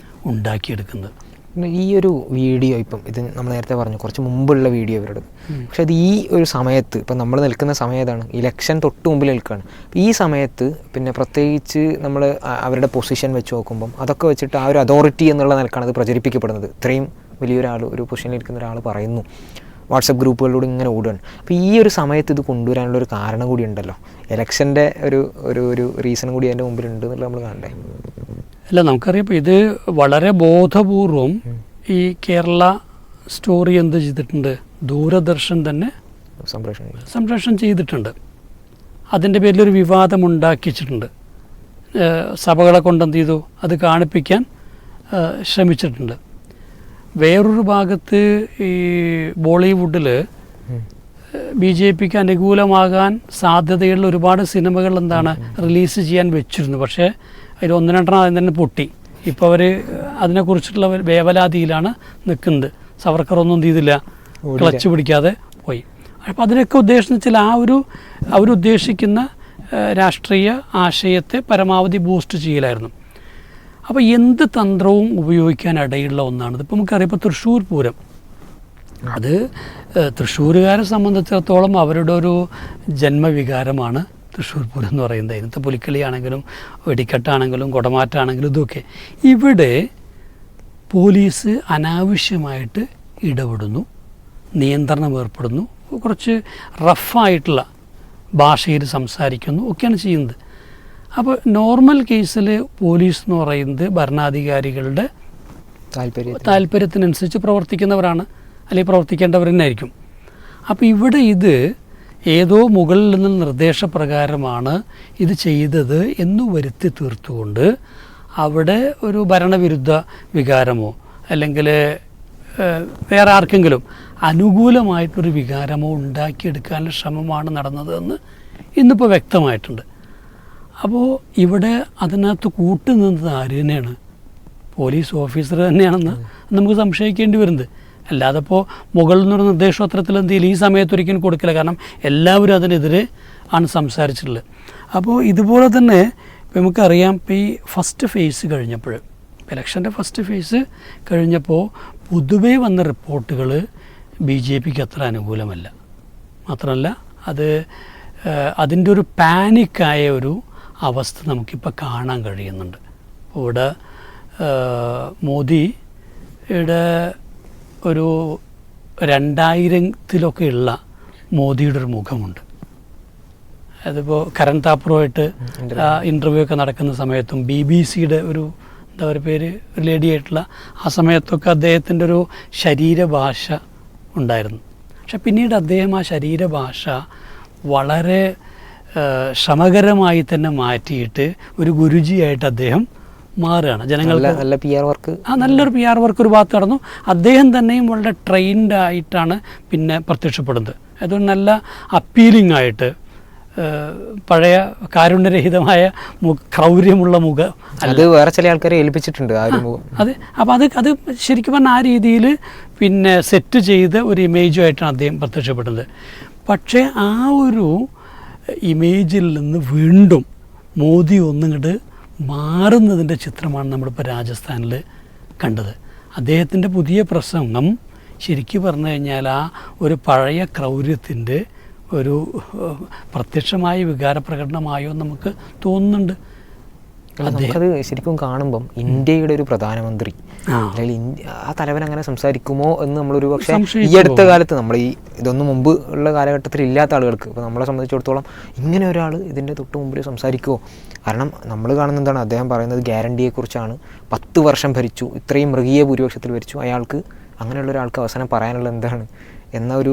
ഉണ്ടാക്കിയെടുക്കുന്നത്. ഈ ഒരു വീഡിയോ ഇപ്പം ഇത് നമ്മൾ നേരത്തെ പറഞ്ഞു കുറച്ച് മുമ്പുള്ള വീഡിയോ ഇവരുടെ, പക്ഷെ അത് ഈ ഒരു സമയത്ത് ഇപ്പം നമ്മൾ നിൽക്കുന്ന സമയം ഏതാണ്? ഇലക്ഷൻ തൊട്ട് മുമ്പിൽ നിൽക്കുകയാണ്. ഈ സമയത്ത് പിന്നെ പ്രത്യേകിച്ച് നമ്മൾ അവരുടെ പൊസിഷൻ വെച്ച് നോക്കുമ്പം അതൊക്കെ വെച്ചിട്ട് ആ ഒരു അതോറിറ്റി എന്നുള്ള നിലക്കാണ് അത് പ്രചരിപ്പിക്കപ്പെടുന്നത്. ഇത്രയും വലിയൊരാൾ, ഒരു പൊസിഷനിൽ ഇരിക്കുന്ന ഒരാൾ പറയുന്നു, വാട്സപ്പ് ഗ്രൂപ്പുകളിലൂടെ ഇങ്ങനെ ഓടുകയാണ്. അപ്പോൾ ഈ ഒരു സമയത്ത് ഇത് കൊണ്ടുവരാനുള്ള ഒരു കാരണം കൂടി ഉണ്ടല്ലോ, ഇലക്ഷൻ്റെ ഒരു റീസൺ കൂടി അതിൻ്റെ മുമ്പിലുണ്ട് എന്നുള്ളത് നമ്മൾ കാണണ്ടേ? അല്ല, നമുക്കറിയാം. ഇപ്പോൾ ഇത് വളരെ ബോധപൂർവം ഈ കേരള സ്റ്റോറി എന്ത് ചെയ്തിട്ടുണ്ട്, ദൂരദർശൻ തന്നെ സംപ്രേഷണം ചെയ്തിട്ടുണ്ട്. അതിൻ്റെ പേരിലൊരു വിവാദം ഉണ്ടാക്കിച്ചിട്ടുണ്ട്. സഭകളെ കൊണ്ടെന്ത് ചെയ്തു, അത് കാണിപ്പിക്കാൻ ശ്രമിച്ചിട്ടുണ്ട്. വേറൊരു ഭാഗത്ത് ഈ ബോളിവുഡിൽ BJPക്ക് അനുകൂലമാകാൻ സാധ്യതയുള്ള ഒരുപാട് സിനിമകൾ എന്താണ് റിലീസ് ചെയ്യാൻ വെച്ചിരുന്നു. പക്ഷേ അതിൽ 1-2 അതിൽ തന്നെ പൊട്ടി. ഇപ്പോൾ അവർ അതിനെക്കുറിച്ചിട്ടുള്ള വേവലാതിയിലാണ് നിൽക്കുന്നത്. സവർക്കറൊന്നും ചെയ്തില്ല, ക്ലച്ച് പിടിക്കാതെ പോയി. അപ്പോൾ അതിനൊക്കെ ഉദ്ദേശിച്ച് വെച്ചാൽ അവരുദ്ദേശിക്കുന്ന രാഷ്ട്രീയ ആശയത്തെ പരമാവധി ബൂസ്റ്റ് ചെയ്യലായിരുന്നു. അപ്പോൾ എന്ത് തന്ത്രവും ഉപയോഗിക്കാൻ ഇടയുള്ള ഒന്നാണിത്. ഇപ്പോൾ നമുക്കറിയാം, ഇപ്പോൾ തൃശ്ശൂർ പൂരം, അത് തൃശ്ശൂരുകാരെ സംബന്ധിച്ചിടത്തോളം അവരുടെ ഒരു ജന്മവികാരമാണ് തൃശ്ശൂർ പൂരം എന്ന് പറയുന്നത്. ഇന്നത്തെ പുലിക്കളിയാണെങ്കിലും വെടിക്കെട്ടാണെങ്കിലും കുടമാറ്റാണെങ്കിലും ഇതൊക്കെ. ഇവിടെ പോലീസ് അനാവശ്യമായിട്ട് ഇടപെടുന്നു, നിയന്ത്രണം ഏർപ്പെടുന്നു, കുറച്ച് റഫായിട്ടുള്ള ഭാഷയിൽ സംസാരിക്കുന്നു, ഒക്കെയാണ് ചെയ്യുന്നത്. അപ്പോൾ നോർമൽ കേസിൽ പോലീസ് എന്ന് പറയുന്നത് ഭരണാധികാരികളുടെ താല്പര്യത്തിനനുസരിച്ച് പ്രവർത്തിക്കുന്നവരാണ്, അല്ലെങ്കിൽ പ്രവർത്തിക്കേണ്ടവർ തന്നെ ആയിരിക്കും. അപ്പോൾ ഇവിടെ ഇത് ഏതോ മുകളിൽ നിന്ന് നിർദ്ദേശപ്രകാരമാണ് ഇത് ചെയ്തത് എന്ന് വരുത്തി തീർത്തുകൊണ്ട് അവിടെ ഒരു ഭരണവിരുദ്ധ വികാരമോ അല്ലെങ്കിൽ വേറെ ആർക്കെങ്കിലും അനുകൂലമായിട്ടൊരു വികാരമോ ഉണ്ടാക്കിയെടുക്കാനുള്ള ശ്രമമാണ് നടന്നതെന്ന് ഇന്നിപ്പോൾ വ്യക്തമായിട്ടുണ്ട്. അപ്പോൾ ഇവിടെ അതിനകത്ത് കൂട്ടുനിന്നത് ആര് തന്നെയാണ്? പോലീസ് ഓഫീസർ തന്നെയാണെന്ന് നമുക്ക് സംശയിക്കേണ്ടി വരുന്നത്. അല്ലാതെ ഇപ്പോൾ മുകളിൽ നിന്നൊരു നിർദ്ദേശം അത്രത്തിൽ എന്തെങ്കിലും ഈ സമയത്ത് ഒരിക്കലും കൊടുക്കില്ല. കാരണം എല്ലാവരും അതിനെതിരെ ആണ് സംസാരിച്ചിട്ടുള്ളത്. അപ്പോൾ ഇതുപോലെ തന്നെ ഇപ്പോൾ നമുക്കറിയാം, ഇപ്പോൾ ഈ ഫസ്റ്റ് ഫേസ് കഴിഞ്ഞപ്പോൾ, ഇലക്ഷൻ്റെ ഫസ്റ്റ് ഫേസ് കഴിഞ്ഞപ്പോൾ പൊതുവേ വന്ന റിപ്പോർട്ടുകൾ BJPക്ക് അത്ര അനുകൂലമല്ല. മാത്രമല്ല അതിൻ്റെ ഒരു പാനിക്കായ ഒരു അവസ്ഥ നമുക്കിപ്പോൾ കാണാൻ കഴിയുന്നുണ്ട്. ഇവിടെ മോദിയുടെ ഒരു 2000-ത്തിലൊക്കെ ഉള്ള മോദിയുടെ ഒരു മുഖമുണ്ട്. അതിപ്പോൾ കരൺ താപ്പറുമായിട്ട് ഇൻ്റർവ്യൂ ഒക്കെ നടക്കുന്ന സമയത്തും BBC-യുടെ ഒരു എന്താ പറയുക പേര്, ഒരു ലേഡി ആയിട്ടുള്ള ആ സമയത്തൊക്കെ അദ്ദേഹത്തിൻ്റെ ഒരു ശരീരഭാഷ ഉണ്ടായിരുന്നു. പക്ഷെ പിന്നീട് അദ്ദേഹം ആ ശരീരഭാഷ വളരെ ശ്രമകരമായി തന്നെ മാറ്റിയിട്ട് ഒരു ഗുരുജിയായിട്ട് അദ്ദേഹം മാറുകയാണ്. ജനങ്ങൾക്ക് നല്ലൊരു PR വർക്ക് ഒരു ഭാഗത്ത് നടന്നു. അദ്ദേഹം തന്നെയും വളരെ ട്രെയിൻഡ് ആയിട്ടാണ് പിന്നെ പ്രത്യക്ഷപ്പെടുന്നത്. അതൊരു നല്ല അപ്പീലിംഗ് ആയിട്ട്, പഴയ കാരുണ്യരഹിതമായ ക്രൗര്യമുള്ള മുഖം അത് വേറെ ചില ആൾക്കാരെ ഏൽപ്പിച്ചിട്ടുണ്ട്. അതെ. അപ്പോൾ അത് ശരിക്കും പറഞ്ഞാൽ ആ രീതിയിൽ പിന്നെ സെറ്റ് ചെയ്ത ഒരു ഇമേജുമായിട്ടാണ് അദ്ദേഹം പ്രത്യക്ഷപ്പെടുന്നത്. പക്ഷേ ആ ഒരു ഇമേജിൽ നിന്ന് വീണ്ടും മോദി ഒന്നിങ്ങോട്ട് മാറുന്നതിൻ്റെ ചിത്രമാണ് നമ്മളിപ്പോൾ രാജസ്ഥാനിൽ കണ്ടത്. അദ്ദേഹത്തിൻ്റെ പുതിയ പ്രസംഗം ശരിക്കും പറഞ്ഞു കഴിഞ്ഞാൽ ആ ഒരു പഴയ ക്രൗര്യത്തിൻ്റെ ഒരു പ്രത്യക്ഷമായ വികാരപ്രകടനമായോ നമുക്ക് തോന്നുന്നുണ്ട്. നമുക്കത് ശരിക്കും കാണുമ്പം ഇന്ത്യയുടെ ഒരു പ്രധാനമന്ത്രി അല്ലെങ്കിൽ ആ തലവൻ അങ്ങനെ സംസാരിക്കുമോ എന്ന് നമ്മളൊരു പക്ഷേ ഈ അടുത്ത കാലത്ത് നമ്മൾ ഇതൊന്നും മുമ്പ് ഉള്ള കാലഘട്ടത്തിൽ ഇല്ലാത്ത ആളുകൾക്ക്, ഇപ്പോൾ നമ്മളെ സംബന്ധിച്ചിടത്തോളം ഇങ്ങനെ ഒരാൾ ഇതിൻ്റെ തൊട്ട് മുമ്പിൽ സംസാരിക്കുമോ? കാരണം നമ്മൾ കാണുന്ന എന്താണ്, അദ്ദേഹം പറയുന്നത് ഗ്യാരണ്ടിയെക്കുറിച്ചാണ്. 10 വർഷം ഭരിച്ചു, ഇത്രയും മൃഗീയ ഭൂരിപക്ഷത്തിൽ ഭരിച്ചു, അയാൾക്ക് അങ്ങനെയുള്ള ഒരാൾക്ക് അവസാനം പറയാനുള്ള എന്താണ് എന്ന ഒരു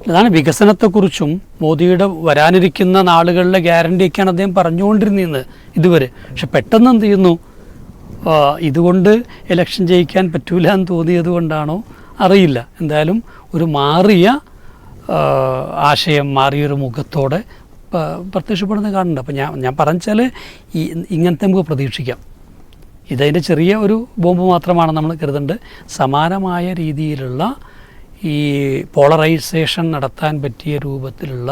അതാണ് വികസനത്തെക്കുറിച്ചും മോദിയുടെ വരാനിരിക്കുന്ന നാളുകളിലെ ഗ്യാരണ്ടിയൊക്കെയാണ് അദ്ദേഹം പറഞ്ഞുകൊണ്ടിരുന്നത് ഇതുവരെ. പക്ഷെ പെട്ടെന്ന് എന്ത് ചെയ്യുന്നു, ഇതുകൊണ്ട് ഇലക്ഷൻ ജയിക്കാൻ പറ്റൂല എന്ന് തോന്നിയത് കൊണ്ടാണോ അറിയില്ല. എന്തായാലും ഒരു മാറിയ ആശയം, മാറിയൊരു മുഖത്തോടെ പ്രത്യക്ഷപ്പെടുന്നത് കാണുന്നുണ്ട്. അപ്പോൾ ഞാൻ പറഞ്ഞാൽ ഇങ്ങനത്തെ നമുക്ക് പ്രതീക്ഷിക്കാം. ഇതതിൻ്റെ ചെറിയ ഒരു ബോംബ് മാത്രമാണ് നമ്മൾ കരുതേണ്ടത്. സമാനമായ രീതിയിലുള്ള ഈ പോളറൈസേഷൻ നടത്താൻ പറ്റിയ രൂപത്തിലുള്ള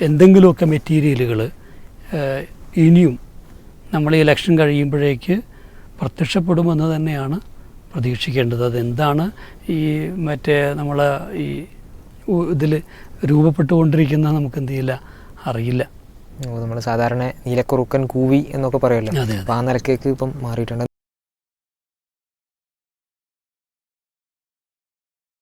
എന്തെങ്കിലുമൊക്കെ മെറ്റീരിയലുകൾ ഇനിയും നമ്മൾ ഈ ഇലക്ഷൻ കഴിയുമ്പോഴേക്ക് പ്രത്യക്ഷപ്പെടുമെന്ന് തന്നെയാണ് പ്രതീക്ഷിക്കേണ്ടത്. അതെന്താണ് ഈ നമ്മൾ ഈ ഇതിൽ രൂപപ്പെട്ടുകൊണ്ടിരിക്കുന്നത് നമുക്ക് എന്ത് ചെയ്യില്ല, അറിയില്ല. നമ്മൾ സാധാരണ നീലക്കുറുക്കൻ കൂവി എന്നൊക്കെ പറയുമല്ലോ, അപ്പോൾ ആ നിലക്കേക്ക് ഇപ്പം മാറിയിട്ടുണ്ട്.